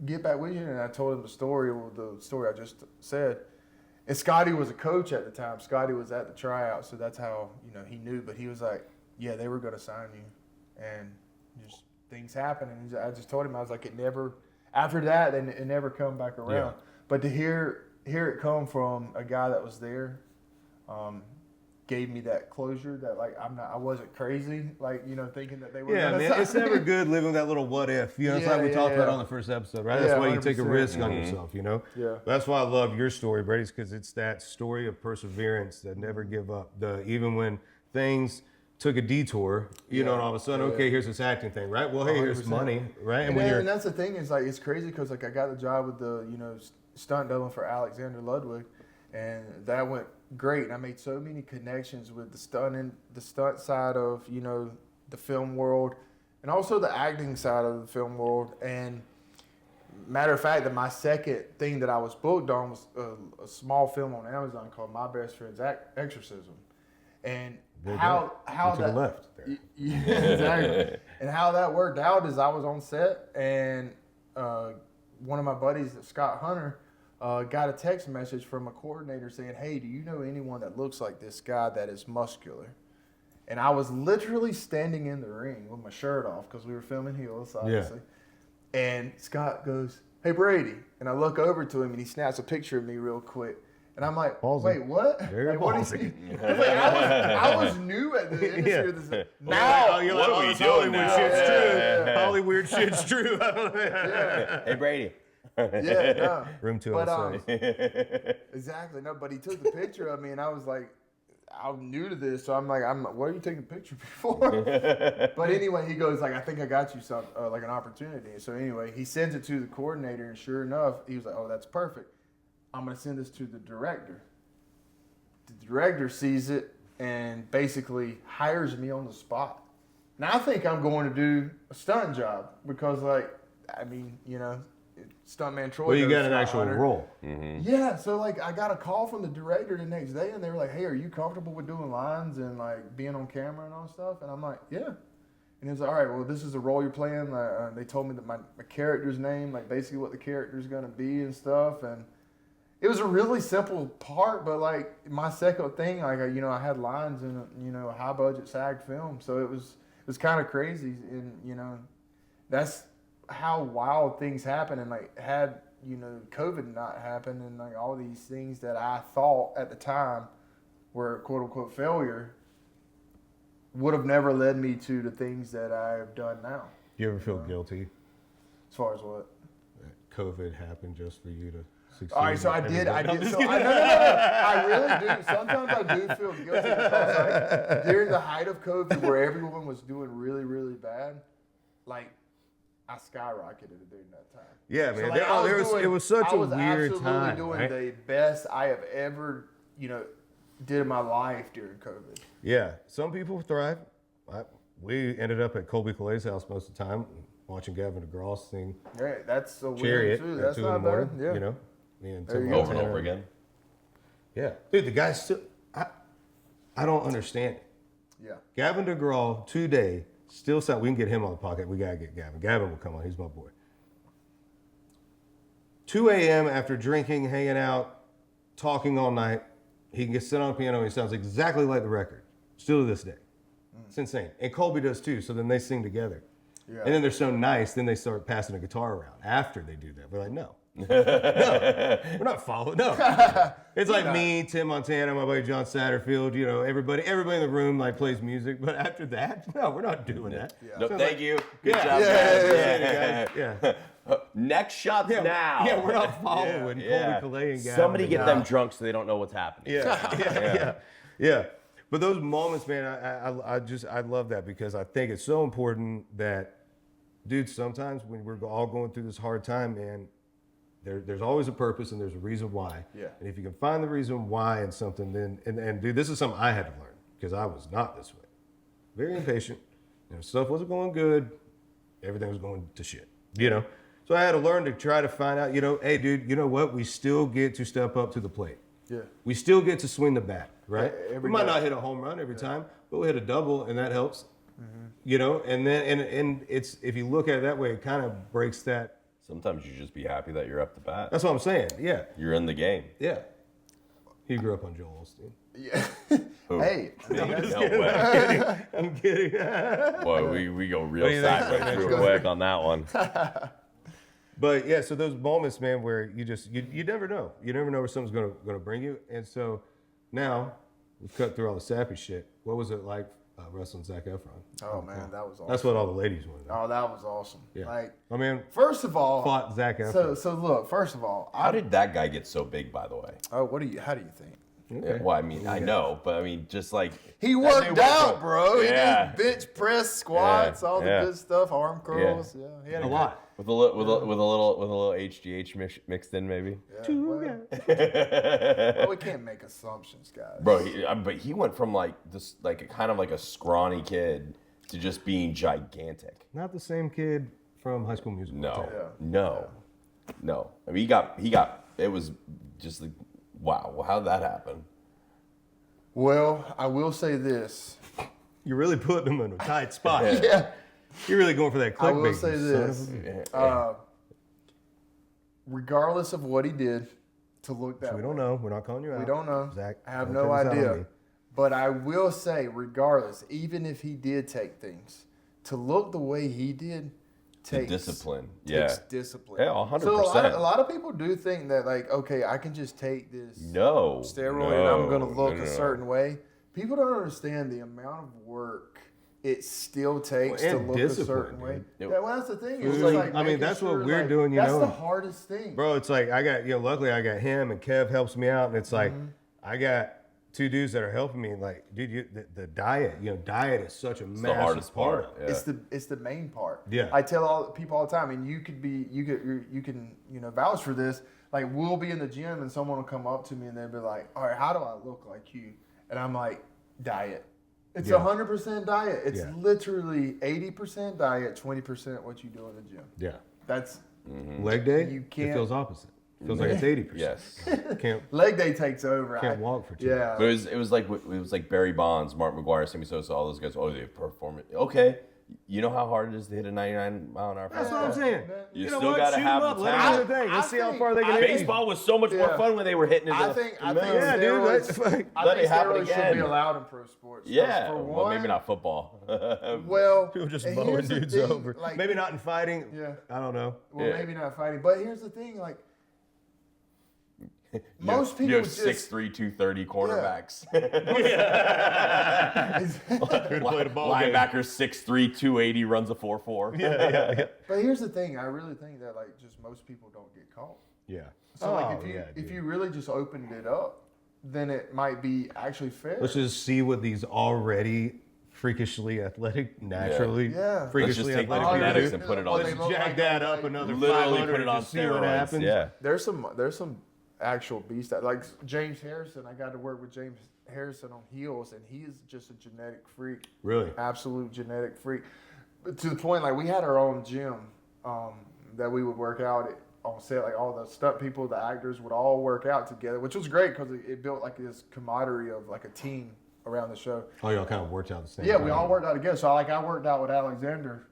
[SPEAKER 1] get back with you? And I told him the story I just said. And Scotty was a coach at the time. Scotty was at the tryout, so that's how, he knew. But he was like, yeah, they were going to sign you. And just things happened. And I just told him, I was like, after that, it never come back around.
[SPEAKER 3] Yeah.
[SPEAKER 1] But to hear it come from a guy that was there, gave me that closure that, like, I wasn't crazy, thinking that they were
[SPEAKER 3] Yeah, man, it's never good living with that little what if. It's like we talked about on the first episode, right? That's why you take a risk on yourself,
[SPEAKER 1] Yeah.
[SPEAKER 3] That's why I love your story, Brady, because it's that story of perseverance that never give up. Even when things took a detour, and all of a sudden, okay, here's this acting thing, right? Well, hey, here's
[SPEAKER 1] 100%.
[SPEAKER 3] money, right?
[SPEAKER 1] And that's the thing is, like, it's crazy because, like, I got the job with the, stunt double for Alexander Ludwig, and that went great. And I made so many connections with the stunt side of, the film world, and also the acting side of the film world. And matter of fact, that my second thing that I was booked on was a small film on Amazon called My Best Friend's Exorcism. And how
[SPEAKER 3] to
[SPEAKER 1] that
[SPEAKER 3] the left there.
[SPEAKER 1] Yeah, exactly. And how that worked out is I was on set, and one of my buddies, Scott Hunter, got a text message from a coordinator saying, hey, do you know anyone that looks like this guy that is muscular? And I was literally standing in the ring with my shirt off because we were filming heels, obviously. Yeah. And Scott goes, hey, Brady. And I look over to him, and he snaps a picture of me real quick. And I'm like,
[SPEAKER 3] ballsy.
[SPEAKER 1] Wait, what?
[SPEAKER 3] Very
[SPEAKER 1] what is he? I was new at the industry.
[SPEAKER 3] Yeah. Now you're like,
[SPEAKER 2] what are we doing now?
[SPEAKER 3] Shit's true. Hollywood shit's true.
[SPEAKER 2] Hey, Brady.
[SPEAKER 1] Yeah, no.
[SPEAKER 3] Room 206.
[SPEAKER 1] Exactly. No, but he took the picture of me, and I was like, I'm new to this, so I'm like, what are you taking a picture for? But anyway, he goes like, I think I got you some like an opportunity. So anyway, he sends it to the coordinator, and sure enough, he was like, oh, that's perfect. I'm gonna send this to the director. The director sees it and basically hires me on the spot. Now I think I'm going to do a stunt job because, like, I mean, Stuntman Troy.
[SPEAKER 3] Well, you got an
[SPEAKER 1] Scott
[SPEAKER 3] actual
[SPEAKER 1] Hunter.
[SPEAKER 3] role.
[SPEAKER 2] Mm-hmm.
[SPEAKER 1] Yeah, so like I got a call from the director the next day, and they were like, "Hey, are you comfortable with doing lines and like being on camera and all stuff?" And I'm like, "Yeah." And he was like, "All right, well, this is the role you're playing." They told me that my character's name, like basically what the character's gonna be and stuff, and it was a really simple part, but like my second thing, like I had lines in a high budget SAG film, so it was kind of crazy, and that's how wild things happen. And like had COVID not happened, and like all these things that I thought at the time were quote unquote failure would have never led me to the things that I have done now.
[SPEAKER 3] You ever feel guilty?
[SPEAKER 1] As far as what?
[SPEAKER 3] That COVID happened just for you to succeed.
[SPEAKER 1] All right, so I did. No, I really do. Sometimes I do feel guilty because like during the height of COVID, where everyone was doing really, really bad, like I skyrocketed during that time.
[SPEAKER 3] Yeah, man.
[SPEAKER 1] So, like,
[SPEAKER 3] It was such a weird
[SPEAKER 1] I was
[SPEAKER 3] time.
[SPEAKER 1] absolutely doing
[SPEAKER 3] Right?
[SPEAKER 1] the best I have ever, did in my life during COVID.
[SPEAKER 3] Yeah, some people thrive. We ended up at Colby Caillet's house most of the time, watching Gavin DeGraw sing
[SPEAKER 1] Right, that's a
[SPEAKER 3] Chariot
[SPEAKER 1] weird too.
[SPEAKER 3] at
[SPEAKER 1] That's
[SPEAKER 3] 2 in the
[SPEAKER 1] not
[SPEAKER 3] morning.
[SPEAKER 1] bad. Yeah.
[SPEAKER 3] You know, me and
[SPEAKER 1] There you
[SPEAKER 3] Tim
[SPEAKER 1] go.
[SPEAKER 2] Over and
[SPEAKER 3] Montana.
[SPEAKER 2] over again.
[SPEAKER 3] Yeah, dude, the guy's still. I don't understand it.
[SPEAKER 1] Yeah.
[SPEAKER 3] Gavin DeGraw today still sound. We can get him on the pocket. We gotta get Gavin. Gavin will come on. He's my boy. 2 a.m. after drinking, hanging out, talking all night, he can get sit on a piano and he sounds exactly like the record. Still to this day. It's insane. And Colby does too. So then they sing together.
[SPEAKER 1] Yeah.
[SPEAKER 3] And then they're so nice. Then they start passing a guitar around after they do that. We're like, no. No, we're not following. No, it's like me, Tim Montana, my buddy John Satterfield. You know, everybody in the room like plays music. But after that, no, we're not doing that.
[SPEAKER 1] Yeah.
[SPEAKER 2] No,
[SPEAKER 3] So
[SPEAKER 2] thank
[SPEAKER 3] like,
[SPEAKER 2] you. Good
[SPEAKER 3] yeah,
[SPEAKER 2] job,
[SPEAKER 3] yeah,
[SPEAKER 2] guys.
[SPEAKER 3] yeah.
[SPEAKER 2] Next shots
[SPEAKER 3] Yeah,
[SPEAKER 2] now.
[SPEAKER 3] Yeah, we're not following
[SPEAKER 2] Yeah.
[SPEAKER 3] Colby Caillet and Gavin.
[SPEAKER 4] Somebody get
[SPEAKER 3] DeGraw.
[SPEAKER 4] them drunk so they don't know what's happening.
[SPEAKER 3] Yeah. But those moments, man, I love that because I think it's so important that, dude, sometimes when we're all going through this hard time, man, there's always a purpose and there's a reason why.
[SPEAKER 1] Yeah.
[SPEAKER 3] And if you can find the reason why in something, then and dude, this is something I had to learn because I was not this way. Very impatient. You know, stuff wasn't going good. Everything was going to shit. You know. So I had to learn to try to find out, hey, dude, you know what? We still get to step up to the plate.
[SPEAKER 1] Yeah.
[SPEAKER 3] We still get to swing the bat, right?
[SPEAKER 1] Every
[SPEAKER 3] We might
[SPEAKER 1] day.
[SPEAKER 3] not hit a home run every time, but we hit a double, and that helps.
[SPEAKER 1] Mm-hmm.
[SPEAKER 3] And then and it's if you look at it that way, it kind of breaks that.
[SPEAKER 2] Sometimes you just be happy that you're up to bat.
[SPEAKER 3] That's what I'm saying. Yeah,
[SPEAKER 2] You're in the game.
[SPEAKER 3] yeah. He grew up on Joel Osteen.
[SPEAKER 1] Yeah.
[SPEAKER 2] Who?
[SPEAKER 1] Hey.
[SPEAKER 2] Me? No way.
[SPEAKER 3] I'm kidding.
[SPEAKER 2] Boy, we go real
[SPEAKER 3] do you think?
[SPEAKER 2] sideways real quick on that one.
[SPEAKER 3] But yeah, so those moments, man, where you never know. You never know where something's gonna bring you. And so now we've cut through all the sappy shit. What was it like wrestling Zac Efron?
[SPEAKER 1] Oh man, that was awesome.
[SPEAKER 3] That's what all the ladies wanted.
[SPEAKER 1] Oh, that was awesome.
[SPEAKER 3] Yeah.
[SPEAKER 1] Like,
[SPEAKER 3] I mean,
[SPEAKER 1] first of all,
[SPEAKER 3] fought Zac Efron.
[SPEAKER 1] So look, first of all,
[SPEAKER 2] How did that guy get so big, by the way?
[SPEAKER 1] how do you think?
[SPEAKER 3] Okay.
[SPEAKER 2] Well, I mean, I know, but I mean, just like
[SPEAKER 1] He
[SPEAKER 2] that
[SPEAKER 1] worked
[SPEAKER 2] dude went
[SPEAKER 1] out,
[SPEAKER 2] from-
[SPEAKER 1] bro.
[SPEAKER 2] Yeah.
[SPEAKER 1] He did bench press, squats, all the
[SPEAKER 2] yeah.
[SPEAKER 1] good stuff, arm curls. Yeah, he had
[SPEAKER 3] a lot.
[SPEAKER 2] With a little HGH mixed in, maybe.
[SPEAKER 1] Well, we can't make assumptions, guys.
[SPEAKER 2] Bro, but he went from like this, like kind of like a scrawny kid to just being gigantic.
[SPEAKER 3] Not the same kid from High School Musical.
[SPEAKER 2] No,
[SPEAKER 1] Yeah.
[SPEAKER 2] no. I mean, he got. It was just like, wow. Well, how did that happen?
[SPEAKER 1] Well, I will say this.
[SPEAKER 3] You're really putting him in a tight spot.
[SPEAKER 1] Yeah,
[SPEAKER 3] You're really going for that clickbait.
[SPEAKER 1] I will say
[SPEAKER 3] you son of
[SPEAKER 1] this.
[SPEAKER 3] a-
[SPEAKER 1] Regardless of what he did to look that
[SPEAKER 3] We
[SPEAKER 1] way,
[SPEAKER 3] don't know. We're not calling you out.
[SPEAKER 1] we don't know.
[SPEAKER 3] Zach,
[SPEAKER 1] I have
[SPEAKER 3] don't
[SPEAKER 1] no
[SPEAKER 3] take this out on
[SPEAKER 1] idea.
[SPEAKER 3] me.
[SPEAKER 1] But I will say, regardless, even if he did take things, to look the way he did takes
[SPEAKER 2] Discipline.
[SPEAKER 1] Takes
[SPEAKER 2] Yeah.
[SPEAKER 1] discipline.
[SPEAKER 2] Yeah, 100%.
[SPEAKER 1] So a lot of people do think that, like, okay, I can just take this
[SPEAKER 2] No.
[SPEAKER 1] steroid
[SPEAKER 2] no,
[SPEAKER 1] and I'm going to look
[SPEAKER 2] no,
[SPEAKER 1] a
[SPEAKER 2] no.
[SPEAKER 1] certain way. People don't understand the amount of work it still takes
[SPEAKER 3] Well,
[SPEAKER 1] to
[SPEAKER 3] and
[SPEAKER 1] look a
[SPEAKER 3] discipline,
[SPEAKER 1] certain way.
[SPEAKER 2] dude.
[SPEAKER 1] Yeah, well, that's the thing. It's
[SPEAKER 3] Food.
[SPEAKER 1] just like
[SPEAKER 3] I mean,
[SPEAKER 1] making
[SPEAKER 3] that's what
[SPEAKER 1] sure,
[SPEAKER 3] we're
[SPEAKER 1] like,
[SPEAKER 3] doing, you
[SPEAKER 1] that's
[SPEAKER 3] know.
[SPEAKER 1] the hardest thing.
[SPEAKER 3] Bro, it's like I got, luckily I got him and Kev helps me out. And it's like, I got two dudes that are helping me. Like, dude, the diet, diet is such a massive
[SPEAKER 2] The hardest part.
[SPEAKER 3] of it.
[SPEAKER 2] Yeah.
[SPEAKER 1] It's the main part.
[SPEAKER 3] Yeah.
[SPEAKER 1] I tell all people all the time, and you can vouch for this. Like, we'll be in the gym and someone will come up to me and they'll be like, "All right, how do I look like you?" And I'm like, "Diet." It's
[SPEAKER 3] Yeah.
[SPEAKER 1] 100% diet. It's
[SPEAKER 3] Yeah.
[SPEAKER 1] literally 80% diet, 20% what you do in the gym.
[SPEAKER 3] Yeah.
[SPEAKER 1] That's
[SPEAKER 3] Leg day,
[SPEAKER 1] You
[SPEAKER 3] it
[SPEAKER 1] can't-
[SPEAKER 3] feels opposite. It feels like it's 80%.
[SPEAKER 2] Yes.
[SPEAKER 3] Can't
[SPEAKER 1] leg day takes over.
[SPEAKER 3] Can't walk for 2
[SPEAKER 1] Yeah.
[SPEAKER 2] But it was like Barry Bonds, Mark McGuire, Sammy Sosa, all those guys. Oh, they perform it. Okay, you know how hard it is to hit a 99-mile-an-hour
[SPEAKER 3] That's
[SPEAKER 2] fastball.
[SPEAKER 3] what I'm saying.
[SPEAKER 2] You
[SPEAKER 3] know
[SPEAKER 2] still
[SPEAKER 3] what?
[SPEAKER 2] gotta
[SPEAKER 3] Shoot 'em
[SPEAKER 2] have
[SPEAKER 3] up.
[SPEAKER 2] the
[SPEAKER 3] Let them
[SPEAKER 2] talent.
[SPEAKER 3] do their thing. Let's see how
[SPEAKER 1] think-
[SPEAKER 3] far they
[SPEAKER 1] I
[SPEAKER 3] can
[SPEAKER 1] think-
[SPEAKER 3] hit.
[SPEAKER 4] Baseball was so much more
[SPEAKER 1] Yeah.
[SPEAKER 4] fun when they were hitting it.
[SPEAKER 1] I think
[SPEAKER 3] Yeah, dude,
[SPEAKER 1] steroids,
[SPEAKER 3] like-
[SPEAKER 1] I
[SPEAKER 2] Let
[SPEAKER 1] think
[SPEAKER 2] it happen
[SPEAKER 1] steroids should
[SPEAKER 2] again.
[SPEAKER 1] be allowed in pro sports. 'cause
[SPEAKER 2] Yeah,
[SPEAKER 1] for
[SPEAKER 2] well,
[SPEAKER 1] one,
[SPEAKER 2] maybe not football.
[SPEAKER 1] Well,
[SPEAKER 3] People just
[SPEAKER 1] and
[SPEAKER 3] mowing
[SPEAKER 1] here's the
[SPEAKER 3] dudes
[SPEAKER 1] thing,
[SPEAKER 3] over.
[SPEAKER 1] like-
[SPEAKER 3] Maybe not in fighting.
[SPEAKER 1] Yeah.
[SPEAKER 3] I don't know.
[SPEAKER 1] Well,
[SPEAKER 2] Yeah.
[SPEAKER 1] maybe not fighting, but here's the thing: like most people
[SPEAKER 2] you have
[SPEAKER 1] just
[SPEAKER 2] 6'3", 230 cornerbacks.
[SPEAKER 3] Played a ball game.
[SPEAKER 2] Linebacker 6'3", 280 runs a 4.4.
[SPEAKER 3] Yeah.
[SPEAKER 1] But here's the thing: I really think that like just most people don't get caught.
[SPEAKER 3] Yeah.
[SPEAKER 1] So like
[SPEAKER 3] Oh,
[SPEAKER 1] if
[SPEAKER 3] dude.
[SPEAKER 1] you really just opened it up, then it might be actually fair.
[SPEAKER 3] Let's just see what these already freakishly athletic, naturally
[SPEAKER 1] Yeah.
[SPEAKER 3] freakishly
[SPEAKER 2] Let's just take the
[SPEAKER 3] athletic.
[SPEAKER 2] genetics
[SPEAKER 3] people.
[SPEAKER 2] and put it
[SPEAKER 1] Well,
[SPEAKER 2] on.
[SPEAKER 1] they
[SPEAKER 3] Let's
[SPEAKER 1] look
[SPEAKER 3] jack
[SPEAKER 1] like
[SPEAKER 3] that
[SPEAKER 1] they're
[SPEAKER 3] up
[SPEAKER 1] like-
[SPEAKER 3] another
[SPEAKER 2] Literally
[SPEAKER 3] 500
[SPEAKER 2] put it on
[SPEAKER 3] and see what
[SPEAKER 2] steroids.
[SPEAKER 3] happens.
[SPEAKER 2] Yeah.
[SPEAKER 1] There's some actual beast like James Harrison. I got to work with James Harrison on heels, and he is just a genetic freak.
[SPEAKER 3] Really?
[SPEAKER 1] Absolute genetic freak. But to the point, like we had our own gym that we would work out at, on set. Like all the stunt people, the actors would all work out together, which was great because it built like this camaraderie of like a team around the show.
[SPEAKER 3] Oh, y'all kind of worked out the same.
[SPEAKER 1] Yeah, we
[SPEAKER 3] time.
[SPEAKER 1] all worked out together. So I worked out with Alexander.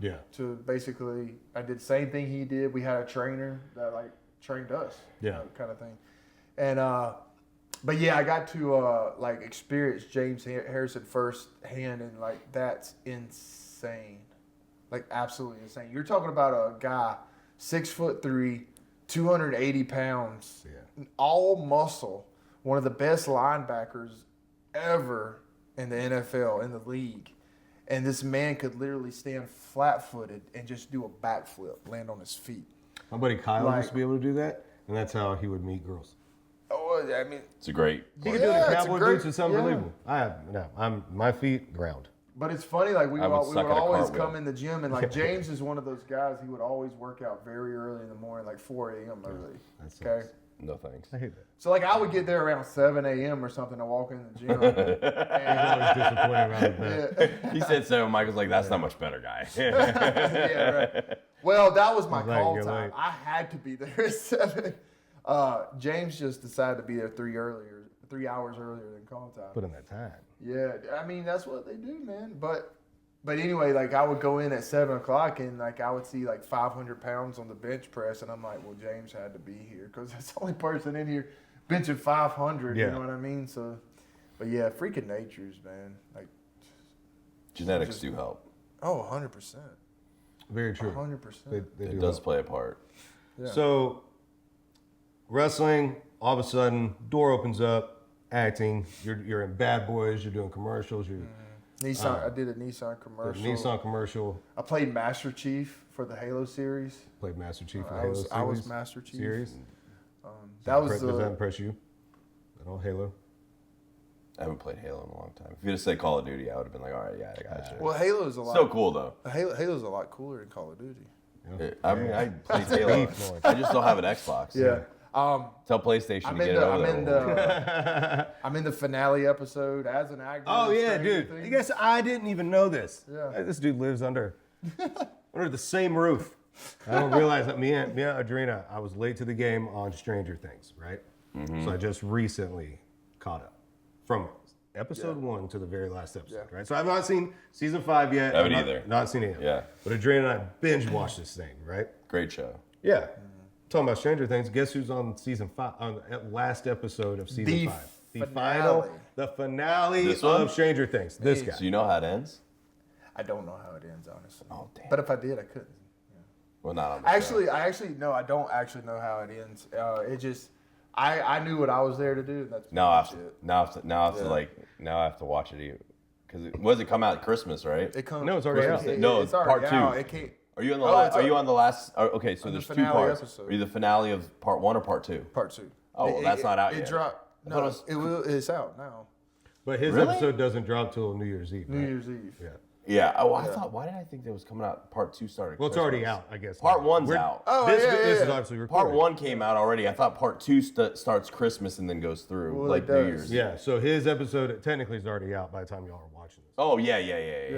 [SPEAKER 3] Yeah.
[SPEAKER 1] To basically, I did the same thing he did. We had a trainer that like trained us.
[SPEAKER 3] Yeah.
[SPEAKER 1] Kind of thing. And but yeah, I got to like experience James Harrison firsthand, and like that's insane, like absolutely insane. You're talking about a guy 6'3", 280 pounds, all muscle, one of the best linebackers ever in the NFL, in the league. And this man could literally stand flat-footed and just do a backflip, land on his feet.
[SPEAKER 3] My buddy Kyle
[SPEAKER 1] Like-
[SPEAKER 3] used to be able to do that, and that's how he would meet girls.
[SPEAKER 1] Oh, I mean,
[SPEAKER 2] It's a great.
[SPEAKER 3] He could do it in
[SPEAKER 1] Yeah, it's a
[SPEAKER 3] cowboy
[SPEAKER 1] great-
[SPEAKER 3] boots. It's unbelievable. I'm my feet ground.
[SPEAKER 1] but it's funny, like we
[SPEAKER 2] I would
[SPEAKER 1] would
[SPEAKER 2] suck at a
[SPEAKER 1] always
[SPEAKER 2] cartwheel.
[SPEAKER 1] come in the gym, and like James is one of those guys, he would always work out very early in the morning, like 4 a.m. early.
[SPEAKER 3] That sucks.
[SPEAKER 1] Okay.
[SPEAKER 2] No thanks.
[SPEAKER 3] I hate that.
[SPEAKER 1] So like I would get there around 7 a.m. or something to walk in the gym.
[SPEAKER 3] He's always disappointed around the bed.
[SPEAKER 1] Yeah.
[SPEAKER 2] He said so. Michael's like, that's not much better, guy.
[SPEAKER 1] Yeah, right. Well, that was my
[SPEAKER 3] He's like,
[SPEAKER 1] call
[SPEAKER 3] "You're
[SPEAKER 1] time.
[SPEAKER 3] late."
[SPEAKER 1] I had to be there at 7. James just decided to be there 3 hours earlier than call time.
[SPEAKER 3] Put in that time.
[SPEAKER 1] Yeah, I mean that's what they do, man. But anyway, like I would go in at 7 o'clock and like I would see like 500 pounds on the bench press, and I'm like, well, James had to be here because that's the only person in here benching 500.
[SPEAKER 3] Yeah.
[SPEAKER 1] You know what I mean? So, but yeah, freaking natures, man. Like,
[SPEAKER 2] Genetics do help.
[SPEAKER 1] oh, 100%,
[SPEAKER 3] Very true.
[SPEAKER 1] 100%.
[SPEAKER 3] They
[SPEAKER 2] It
[SPEAKER 3] do
[SPEAKER 2] does
[SPEAKER 3] help.
[SPEAKER 2] play a part.
[SPEAKER 1] Yeah.
[SPEAKER 3] So, wrestling, all of a sudden, door opens up, acting. You're in Bad Boys. You're doing commercials. You're
[SPEAKER 1] Nissan. I did a Nissan
[SPEAKER 3] the
[SPEAKER 1] commercial.
[SPEAKER 3] Nissan commercial.
[SPEAKER 1] I played Master Chief for the Halo series.
[SPEAKER 3] Played Master Chief in
[SPEAKER 1] I
[SPEAKER 3] Halo
[SPEAKER 1] was-
[SPEAKER 3] series.
[SPEAKER 1] I was Master Chief.
[SPEAKER 3] Series.
[SPEAKER 1] That was
[SPEAKER 3] Does that impress you? At all, Halo?
[SPEAKER 2] I haven't played Halo in a long time. If you'd have said Call of Duty, I would have been like, all right, yeah, I got you.
[SPEAKER 1] well, Halo's a lot.
[SPEAKER 2] So cool though.
[SPEAKER 1] Halo's a lot cooler than Call of Duty.
[SPEAKER 2] I mean, I played Halo.
[SPEAKER 3] Beef noise.
[SPEAKER 2] I just don't have an Xbox.
[SPEAKER 1] Yeah.
[SPEAKER 2] Tell PlayStation
[SPEAKER 1] I'm
[SPEAKER 2] to
[SPEAKER 1] in
[SPEAKER 2] get
[SPEAKER 1] the
[SPEAKER 2] it over
[SPEAKER 1] I'm in
[SPEAKER 2] there.
[SPEAKER 1] the I'm in the finale episode as an actor.
[SPEAKER 3] Oh
[SPEAKER 1] in
[SPEAKER 3] yeah,
[SPEAKER 1] Stranger
[SPEAKER 3] dude.
[SPEAKER 1] Things.
[SPEAKER 3] I guess I didn't even know this.
[SPEAKER 1] Yeah.
[SPEAKER 3] This dude lives under the same roof. I don't realize that me and Adrena, I was late to the game on Stranger Things, right? So I just recently caught up from episode 1 to the very last episode, right? So I've not seen season 5 yet.
[SPEAKER 2] Haven't
[SPEAKER 3] I've
[SPEAKER 2] either.
[SPEAKER 3] Not seen it yet.
[SPEAKER 2] Yeah.
[SPEAKER 3] But Adrena and I binge watched this thing, right?
[SPEAKER 2] Great show.
[SPEAKER 3] Yeah. Talking about Stranger Things, guess who's on season 5, on the last episode of season
[SPEAKER 1] The
[SPEAKER 3] 5? The
[SPEAKER 1] finale.
[SPEAKER 3] finale
[SPEAKER 2] This one?
[SPEAKER 3] of Stranger Things. This guy.
[SPEAKER 2] So you know how it ends?
[SPEAKER 1] I don't know how it ends, honestly.
[SPEAKER 2] Oh damn.
[SPEAKER 1] But if I did, I couldn't.
[SPEAKER 2] Well, not on the show.
[SPEAKER 1] Actually, no, I don't actually know how it ends. It just, I knew what I was there to do. And that's
[SPEAKER 2] Now I
[SPEAKER 1] pretty
[SPEAKER 2] have
[SPEAKER 1] much
[SPEAKER 2] to, now I have to watch it because was it come out at Christmas, right?
[SPEAKER 1] It comes.
[SPEAKER 3] No, it's already out.
[SPEAKER 2] No,
[SPEAKER 1] it's already
[SPEAKER 2] part 2.
[SPEAKER 1] out. It can't.
[SPEAKER 2] Are you on the
[SPEAKER 1] Oh,
[SPEAKER 2] last?
[SPEAKER 1] it's
[SPEAKER 2] Are
[SPEAKER 1] a-
[SPEAKER 2] you on the last? Okay, so
[SPEAKER 1] on the
[SPEAKER 2] there's 2
[SPEAKER 1] finale
[SPEAKER 2] parts.
[SPEAKER 1] episode.
[SPEAKER 2] Are you the finale of part 1 or part 2?
[SPEAKER 1] Part 2.
[SPEAKER 2] Oh, well, that's not out
[SPEAKER 1] It
[SPEAKER 2] yet.
[SPEAKER 1] dropped.
[SPEAKER 2] I thought
[SPEAKER 1] No,
[SPEAKER 2] it was-
[SPEAKER 1] it will. It's out now.
[SPEAKER 3] But his
[SPEAKER 2] Really?
[SPEAKER 3] episode doesn't drop till New Year's Eve.
[SPEAKER 1] New
[SPEAKER 3] right?
[SPEAKER 1] Year's Eve.
[SPEAKER 3] Yeah.
[SPEAKER 2] Yeah. Oh, I thought. Why did I think that was coming out? Part 2 started.
[SPEAKER 3] Well, it's already
[SPEAKER 2] Christmas.
[SPEAKER 3] out, I guess.
[SPEAKER 2] Part 1's
[SPEAKER 3] We're-
[SPEAKER 2] out.
[SPEAKER 1] Oh,
[SPEAKER 3] This,
[SPEAKER 1] yeah,
[SPEAKER 3] this
[SPEAKER 1] yeah.
[SPEAKER 3] is obviously recorded.
[SPEAKER 2] Part 1 came out already. I thought part 2 starts Christmas and then goes through
[SPEAKER 1] Well,
[SPEAKER 2] like
[SPEAKER 1] it
[SPEAKER 2] New
[SPEAKER 1] does.
[SPEAKER 2] Year's.
[SPEAKER 3] Yeah, so his episode technically is already out by the time y'all are watching this.
[SPEAKER 2] Oh yeah.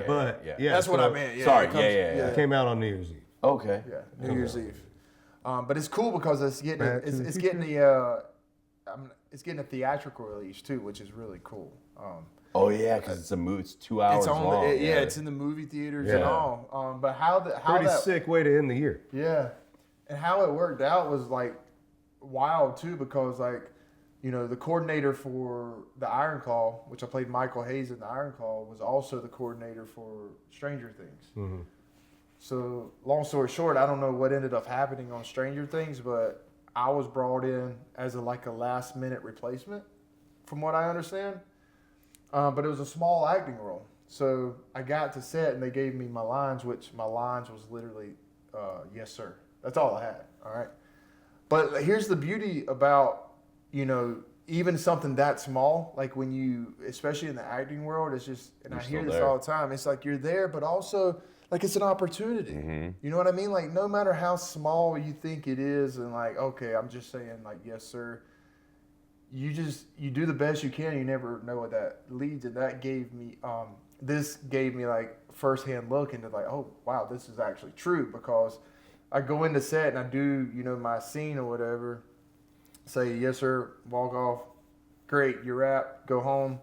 [SPEAKER 3] But yeah,
[SPEAKER 1] That's what
[SPEAKER 3] so
[SPEAKER 1] I meant. Yeah,
[SPEAKER 2] Sorry,
[SPEAKER 1] it comes-
[SPEAKER 2] yeah.
[SPEAKER 3] It came out on New Year's Eve.
[SPEAKER 2] Okay.
[SPEAKER 1] Yeah, New Year's Eve. But it's cool because it's getting
[SPEAKER 3] Back to
[SPEAKER 1] it's,
[SPEAKER 3] the
[SPEAKER 1] it's
[SPEAKER 3] future.
[SPEAKER 1] getting the it's getting a theatrical release too, which is really cool.
[SPEAKER 2] Oh yeah, because it's a movie. It's 2 hours
[SPEAKER 1] It's on
[SPEAKER 2] long.
[SPEAKER 1] yeah, it's in the movie theaters and
[SPEAKER 3] Yeah.
[SPEAKER 1] all. But how
[SPEAKER 3] Pretty
[SPEAKER 1] that
[SPEAKER 3] sick way to end the year.
[SPEAKER 1] yeah, and how it worked out was like wild too because like the coordinator for the Iron Claw, which I played Michael Hayes in the Iron Claw, was also the coordinator for Stranger Things. So long story short, I don't know what ended up happening on Stranger Things, but I was brought in as a last minute replacement, from what I understand. But it was a small acting role. So I got to set and they gave me my lines, which my lines was literally, yes, sir. That's all I had. All right. But here's the beauty about, even something that small, like when you, especially in the acting world, it's just, and
[SPEAKER 2] You're
[SPEAKER 1] I hear
[SPEAKER 2] still
[SPEAKER 1] this
[SPEAKER 2] there.
[SPEAKER 1] all the time. It's like you're there, but also like it's an opportunity. You know what I mean? Like no matter how small you think it is, and like okay, I'm just saying like yes sir. You do the best you can. You never know what that leads, and that gave me this gave me like firsthand look into like oh wow, this is actually true, because I go into set and I do my scene or whatever, say yes sir, walk off, great, you're wrapped, go home.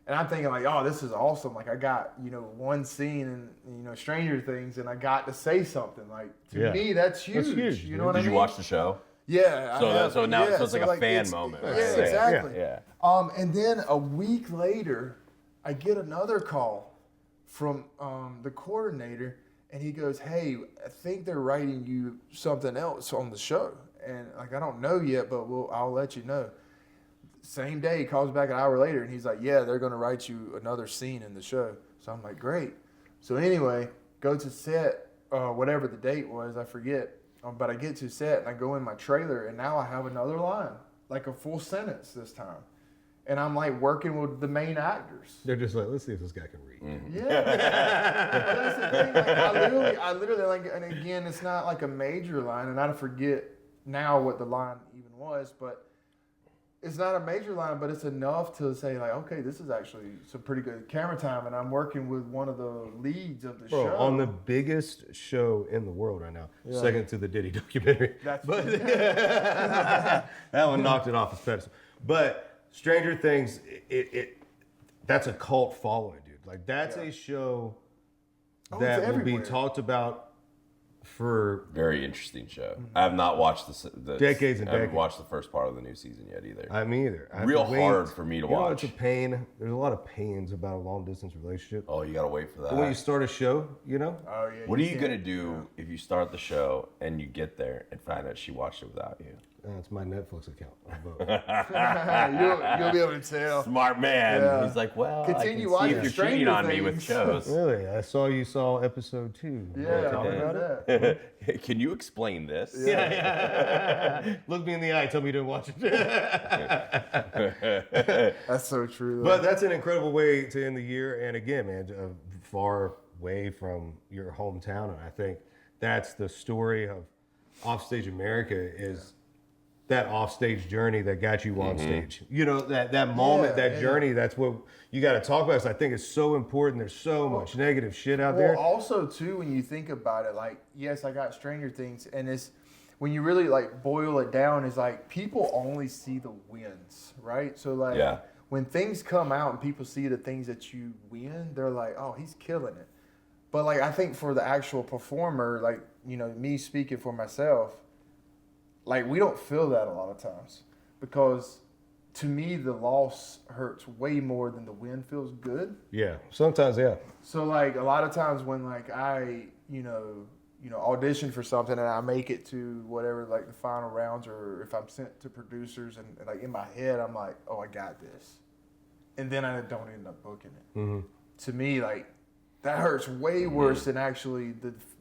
[SPEAKER 1] And I'm thinking like, oh, this is awesome. Like I got, one scene in, Stranger Things, and I got to say something. Like to me, that's huge.
[SPEAKER 3] That's huge,
[SPEAKER 1] You know what I
[SPEAKER 2] Did
[SPEAKER 1] mean?
[SPEAKER 2] you watch the show?
[SPEAKER 1] Yeah.
[SPEAKER 2] So
[SPEAKER 1] I
[SPEAKER 2] that-
[SPEAKER 1] have.
[SPEAKER 2] so now-
[SPEAKER 1] yeah,
[SPEAKER 2] so it's like a fan
[SPEAKER 1] it's-
[SPEAKER 2] moment,
[SPEAKER 1] Yeah,
[SPEAKER 2] right?
[SPEAKER 1] exactly.
[SPEAKER 2] Yeah.
[SPEAKER 1] And then a week later, I get another call from the coordinator, and he goes, "Hey, I think they're writing you something else on the show, and like I don't know yet, but I'll let you know." Same day, he calls back an hour later, and he's like, "Yeah, they're going to write you another scene in the show." So I'm like, "Great." So anyway, go to set, whatever the date was, I forget. But I get to set, and I go in my trailer, and now I have another line, like a full sentence this time. And I'm like working with the main actors.
[SPEAKER 3] They're just like, let's see if this guy can read.
[SPEAKER 1] Yeah. But that's the thing. Like, I literally, like, and again, it's not like a major line, and I forget now what the line even was, but it's not a major line, but it's enough to say, like, okay, this is actually some pretty good camera time, and I'm working with one of the leads of the
[SPEAKER 3] Bro,
[SPEAKER 1] show.
[SPEAKER 3] on the biggest show in the world right now, second to the Diddy documentary.
[SPEAKER 1] That's
[SPEAKER 3] That one knocked it off its pedestal. But Stranger Things, that's a cult following, dude. Like that's a show
[SPEAKER 1] Oh,
[SPEAKER 3] that
[SPEAKER 1] it's
[SPEAKER 3] will be
[SPEAKER 1] everywhere.
[SPEAKER 3] talked about for
[SPEAKER 2] Very interesting show. I have not watched the
[SPEAKER 3] Decades and
[SPEAKER 2] I haven't
[SPEAKER 3] decades.
[SPEAKER 2] watched the first part of the new season yet either.
[SPEAKER 3] I mean either. I have
[SPEAKER 2] Real
[SPEAKER 3] to wait.
[SPEAKER 2] hard for me to
[SPEAKER 3] You know,
[SPEAKER 2] watch.
[SPEAKER 3] it's a pain. There's a lot of pains about a long distance relationship.
[SPEAKER 2] Oh, you gotta wait for that.
[SPEAKER 3] But when you start a show,
[SPEAKER 1] Oh, yeah.
[SPEAKER 2] What are you
[SPEAKER 1] can't-
[SPEAKER 2] gonna do if you start the show and you get there and find out she watched it without you?
[SPEAKER 3] it's my Netflix account. I'll vote.
[SPEAKER 1] You'll be able to tell.
[SPEAKER 2] Smart man.
[SPEAKER 1] Yeah.
[SPEAKER 2] He's like, well,
[SPEAKER 1] Continue
[SPEAKER 2] I can see
[SPEAKER 1] watching
[SPEAKER 2] if you're
[SPEAKER 1] Stranger
[SPEAKER 2] cheating on me with
[SPEAKER 1] Things.
[SPEAKER 2] shows.
[SPEAKER 3] Really? I saw you saw episode 2.
[SPEAKER 1] Yeah,
[SPEAKER 3] Talk
[SPEAKER 1] I
[SPEAKER 3] about
[SPEAKER 1] heard
[SPEAKER 3] it?
[SPEAKER 1] that.
[SPEAKER 2] Can you explain this?
[SPEAKER 3] Look me in the eye. Tell me you didn't watch it.
[SPEAKER 1] That's so true. Though.
[SPEAKER 3] But that's an incredible way to end the year. And again, man, far away from your hometown. And I think that's the story of Offstage America is that offstage journey that got you on stage. You know, that moment,
[SPEAKER 1] Yeah,
[SPEAKER 3] that journey, that's what you got to talk about. So I think it's so important. There's so much negative shit out there.
[SPEAKER 1] Well, also too, when you think about it, like yes, I got Stranger Things, and it's when you really like boil it down, is like people only see the wins, right? So like
[SPEAKER 2] Yeah.
[SPEAKER 1] when things come out and people see the things that you win, they're like, oh, he's killing it. But like I think for the actual performer, like me speaking for myself, like we don't feel that a lot of times, because to me the loss hurts way more than the win feels good.
[SPEAKER 3] Yeah, sometimes, yeah.
[SPEAKER 1] So like a lot of times when like I audition for something and I make it to whatever like the final rounds, or if I'm sent to producers and like in my head I'm like, oh, I got this, and then I don't end up booking it. To me, like that hurts way worse than actually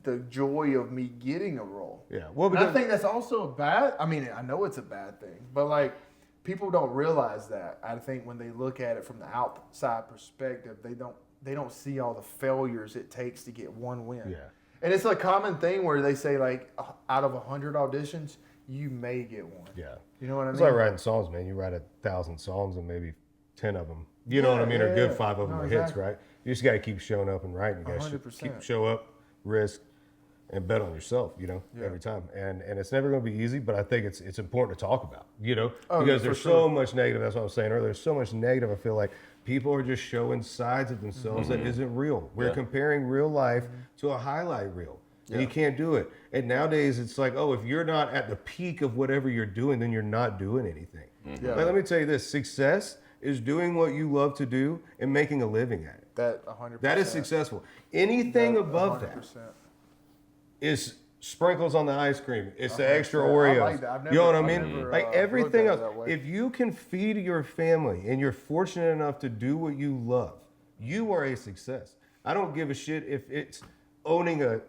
[SPEAKER 1] the joy of me getting a role.
[SPEAKER 3] Yeah. Well,
[SPEAKER 1] And I
[SPEAKER 3] because
[SPEAKER 1] think that's also a bad. I mean, I know it's a bad thing, but like people don't realize that. I think when they look at it from the outside perspective, they don't see all the failures it takes to get one win.
[SPEAKER 3] Yeah.
[SPEAKER 1] And it's a common thing where they say like out of 100 auditions, you may get one.
[SPEAKER 3] yeah.
[SPEAKER 1] You know what I mean?
[SPEAKER 3] It's like writing songs, man. You write 1,000 songs and maybe 10 of them, you know what I mean, are good. 5 of them are hits,
[SPEAKER 1] exactly.
[SPEAKER 3] right? You just got to keep showing up and writing. You got to
[SPEAKER 1] 100%.
[SPEAKER 3] show up, risk, and bet on yourself, every time. And it's never going to be easy, but I think it's important to talk about, because
[SPEAKER 1] for
[SPEAKER 3] there's
[SPEAKER 1] sure.
[SPEAKER 3] so much negative. That's what I was saying earlier. There's so much negative. I feel like people are just showing sides of themselves that isn't real. We're comparing real life to a highlight reel. And you can't do it. And nowadays it's like, oh, if you're not at the peak of whatever you're doing, then you're not doing anything.
[SPEAKER 1] Yeah.
[SPEAKER 3] Like, let me tell you this, success is doing what you love to do and making a living at it.
[SPEAKER 1] That 100%.
[SPEAKER 3] That is successful. Anything above that
[SPEAKER 1] 100%.
[SPEAKER 3] is sprinkles on the ice cream. It's the
[SPEAKER 1] 100%.
[SPEAKER 3] extra
[SPEAKER 1] I
[SPEAKER 3] Oreos.
[SPEAKER 1] like that. I've
[SPEAKER 3] You know what I
[SPEAKER 1] never-
[SPEAKER 3] mean?
[SPEAKER 1] I've never,
[SPEAKER 3] like
[SPEAKER 1] looked
[SPEAKER 3] everything
[SPEAKER 1] at it
[SPEAKER 3] else.
[SPEAKER 1] that way.
[SPEAKER 3] If you can feed your family and you're fortunate enough to do what you love, you are a success. I don't give a shit if it's owning a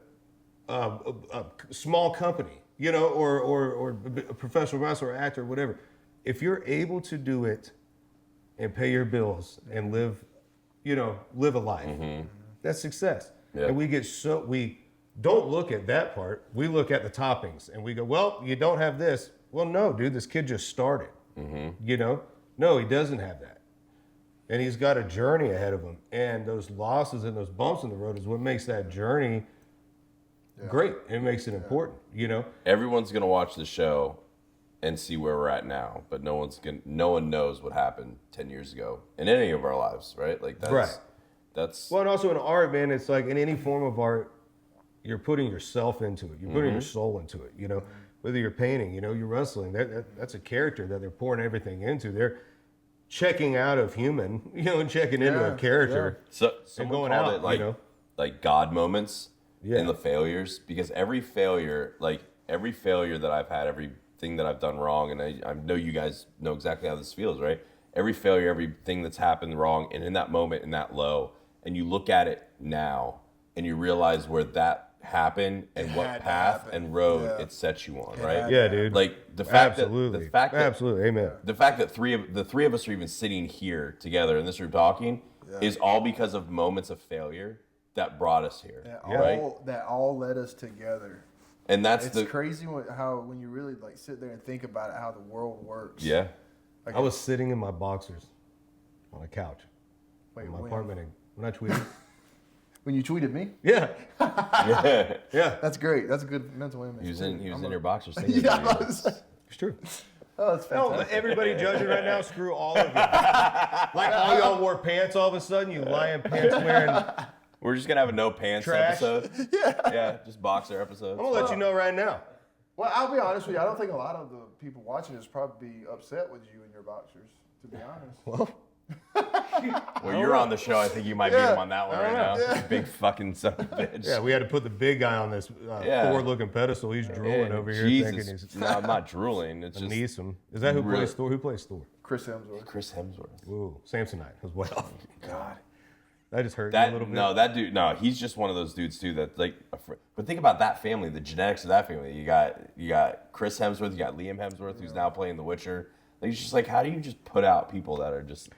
[SPEAKER 3] small company, or a professional wrestler or actor or whatever. if you're able to do it and pay your bills and live a life, that's success.
[SPEAKER 2] Yeah.
[SPEAKER 3] And we don't look at that part. We look at the toppings and we go, well, you don't have this. Well, no, dude, this kid just started. No, he doesn't have that. And he's got a journey ahead of him. And those losses and those bumps in the road is what makes that journey great. It makes it important,
[SPEAKER 2] Everyone's gonna watch the show and see where we're at now, but no one knows what happened 10 years ago in any of our lives, right? Like that's
[SPEAKER 3] Right.
[SPEAKER 2] That's
[SPEAKER 3] Well, and also in art, man, it's like in any form of art, you're putting yourself into it. You're putting your soul into it, Whether you're painting, you're wrestling, that's a character that they're pouring everything into. They're checking out of human, and checking into a character.
[SPEAKER 2] so someone
[SPEAKER 3] going
[SPEAKER 2] called
[SPEAKER 3] out,
[SPEAKER 2] it like like God moments in the failures, because every failure that I've had, everything that I've done wrong, and I know you guys know exactly how this feels, right? Every failure, everything that's happened wrong, and in that moment, in that low, and you look at it now, and you realize where that happened and what path and road it sets you on, right?
[SPEAKER 3] Yeah, dude.
[SPEAKER 2] Like the fact
[SPEAKER 3] Absolutely.
[SPEAKER 2] that
[SPEAKER 3] Absolutely, amen.
[SPEAKER 2] the fact that the three of us are even sitting here together in this room talking is all because of moments of failure that brought us here, right?
[SPEAKER 1] That all led us together.
[SPEAKER 2] And that's
[SPEAKER 1] It's crazy when you really like sit there and think about it, how the world works.
[SPEAKER 2] yeah.
[SPEAKER 3] I was sitting in my boxers on a couch
[SPEAKER 1] Wait,
[SPEAKER 3] in my
[SPEAKER 1] when?
[SPEAKER 3] apartment when I tweeted.
[SPEAKER 1] When you tweeted me?
[SPEAKER 3] Yeah.
[SPEAKER 2] Yeah.
[SPEAKER 3] Yeah.
[SPEAKER 1] That's great. That's a good mental image.
[SPEAKER 2] He was in your boxers singing.
[SPEAKER 1] Yeah, I was-
[SPEAKER 3] It's true.
[SPEAKER 1] oh, that's
[SPEAKER 3] No,
[SPEAKER 1] fantastic.
[SPEAKER 3] but everybody judging right now, screw all of you. Like all y'all wore pants all of a sudden, you lying pants wearing.
[SPEAKER 2] We're just gonna have a no pants
[SPEAKER 3] Trash.
[SPEAKER 2] episode. Yeah, just boxer episodes.
[SPEAKER 3] I'm gonna let you know right now.
[SPEAKER 1] Well, I'll be honest with you. I don't think a lot of the people watching this probably be upset with you and your boxers, to be honest.
[SPEAKER 2] Well, you're on the show. I think you might beat him on that one right now. You big fucking son of a bitch.
[SPEAKER 3] Yeah, we had to put the big guy on this Thor-looking pedestal. He's drooling over here thinking
[SPEAKER 2] Jesus.
[SPEAKER 3] he's
[SPEAKER 2] No, I'm not drooling. It's just
[SPEAKER 3] Neeson. Is that who
[SPEAKER 2] Really?
[SPEAKER 3] plays Thor? Who plays Thor?
[SPEAKER 1] Chris Hemsworth.
[SPEAKER 2] Chris Hemsworth.
[SPEAKER 3] Ooh, Samsonite as well.
[SPEAKER 2] God.
[SPEAKER 3] That just hurt you a little bit.
[SPEAKER 2] That dude. No, he's just one of those dudes too. That like, but think about that family, the genetics of that family. You got Chris Hemsworth, you got Liam Hemsworth, who's now playing The Witcher. Like, it's just like, how do you just put out people that are just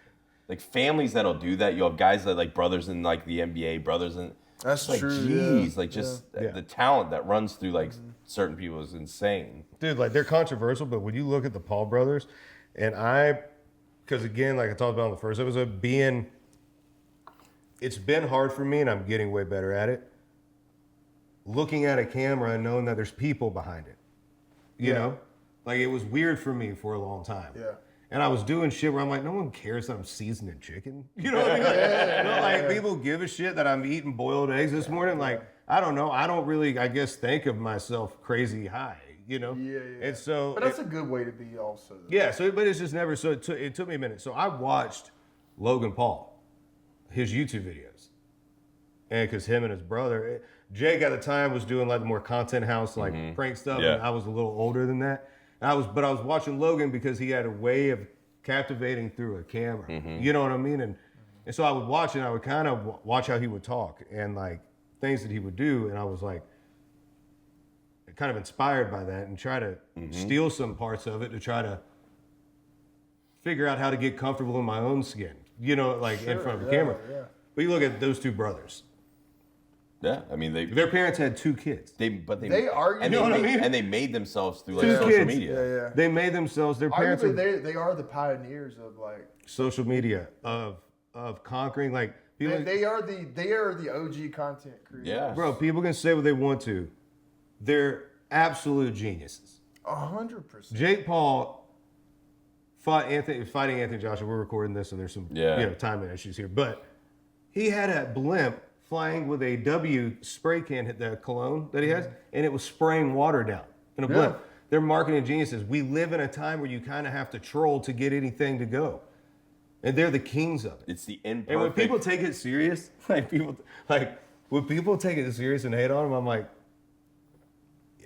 [SPEAKER 2] like families that'll do that? You have guys that like brothers in like the NBA, brothers in.
[SPEAKER 1] That's
[SPEAKER 2] like,
[SPEAKER 1] true.
[SPEAKER 2] Jeez,
[SPEAKER 1] yeah.
[SPEAKER 2] like just
[SPEAKER 3] Yeah.
[SPEAKER 2] the talent that runs through like certain people is insane.
[SPEAKER 3] Dude, like they're controversial, but when you look at the Paul brothers, and because again, like I talked about in the first episode, it's been hard for me, and I'm getting way better at it. Looking at a camera and knowing that there's people behind it, you know, like it was weird for me for a long time.
[SPEAKER 1] Yeah.
[SPEAKER 3] And I was doing shit where I'm like, no one cares that I'm seasoning chicken. You know what I mean? Like people give a shit that I'm eating boiled eggs this morning. Like, I don't know. I don't really, I guess, think of myself crazy high,
[SPEAKER 1] Yeah.
[SPEAKER 3] And so.
[SPEAKER 1] But that's a good way to be also. Though.
[SPEAKER 3] Yeah, but it's just never, so it took me a minute. So I watched Logan Paul, his YouTube videos. And because him and his brother, Jake at the time was doing like the more content house, like prank stuff.
[SPEAKER 2] Yeah.
[SPEAKER 3] And I was a little older than that. But I was watching Logan because he had a way of captivating through a camera. You know what I mean? And so I would watch it, and I would kind of watch how he would talk and like things that he would do. And I was like kind of inspired by that and try to steal some parts of it to try to figure out how to get comfortable in my own skin, in front of the camera.
[SPEAKER 1] Yeah.
[SPEAKER 3] But you look at those two brothers.
[SPEAKER 2] Yeah, I mean
[SPEAKER 3] Their parents had two kids.
[SPEAKER 1] They argue.
[SPEAKER 2] and
[SPEAKER 1] You know what I mean?
[SPEAKER 2] and they made themselves through like
[SPEAKER 3] Two
[SPEAKER 2] social
[SPEAKER 3] kids.
[SPEAKER 2] media.
[SPEAKER 1] Yeah.
[SPEAKER 3] They made themselves, their parents
[SPEAKER 1] Arguably,
[SPEAKER 3] are
[SPEAKER 1] they are the pioneers of like.
[SPEAKER 3] social media of conquering, like people,
[SPEAKER 1] They are the OG content creators.
[SPEAKER 2] Yeah.
[SPEAKER 3] bro, people can say what they want to. They're absolute geniuses.
[SPEAKER 1] 100%.
[SPEAKER 3] Jake Paul fighting Anthony Joshua. We're recording this, and there's some timing issues here. But he had a blimp flying with a W spray can, hit the cologne that he has, and it was spraying water down in a blimp. They're marketing geniuses. We live in a time where you kind of have to troll to get anything to go, and they're the kings of it.
[SPEAKER 2] It's the imperfect.
[SPEAKER 3] And when people take it serious, when people take it serious and hate on them, I'm like,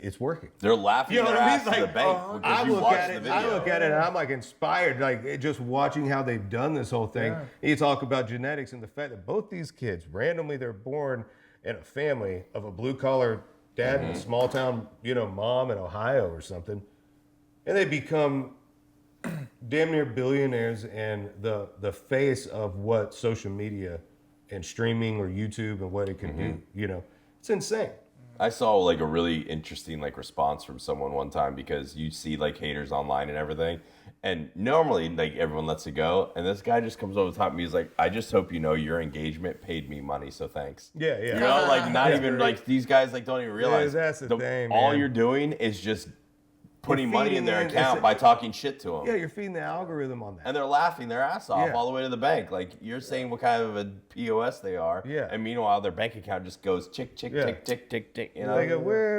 [SPEAKER 3] it's working.
[SPEAKER 2] They're laughing
[SPEAKER 3] You know
[SPEAKER 2] their
[SPEAKER 3] what I mean?
[SPEAKER 2] ass to the bank because
[SPEAKER 3] I
[SPEAKER 2] you
[SPEAKER 3] look
[SPEAKER 2] watched
[SPEAKER 3] at
[SPEAKER 2] the
[SPEAKER 3] it.
[SPEAKER 2] video.
[SPEAKER 3] I look at it, and I'm like inspired, just watching how they've done this whole thing.
[SPEAKER 1] Yeah.
[SPEAKER 3] You talk about genetics and the fact that both these kids, randomly, they're born in a family of a blue collar dad and a small town, mom in Ohio or something, and they become damn near billionaires and the face of what social media and streaming or YouTube and what it can do. You know, it's insane.
[SPEAKER 2] I saw like a really interesting like response from someone one time because you see like haters online and everything, and normally like everyone lets it go, and this guy just comes over the top of me. He's like, "I just hope you know your engagement paid me money, so thanks."
[SPEAKER 3] Yeah, yeah.
[SPEAKER 2] You know, like not even like these guys like don't even realize
[SPEAKER 3] that's the thing,
[SPEAKER 2] all
[SPEAKER 3] man.
[SPEAKER 2] you're doing is just putting money in their
[SPEAKER 3] feeding
[SPEAKER 2] account by talking shit to them.
[SPEAKER 3] Yeah, you're feeding the algorithm on that.
[SPEAKER 2] And they're laughing their ass off
[SPEAKER 3] Yeah.
[SPEAKER 2] all the way to the bank. Like, you're saying what kind of a POS they are.
[SPEAKER 3] Yeah.
[SPEAKER 2] And meanwhile, their bank account just goes tick, tick,
[SPEAKER 3] Yeah.
[SPEAKER 2] tick, tick, tick, tick. You know?
[SPEAKER 3] They go,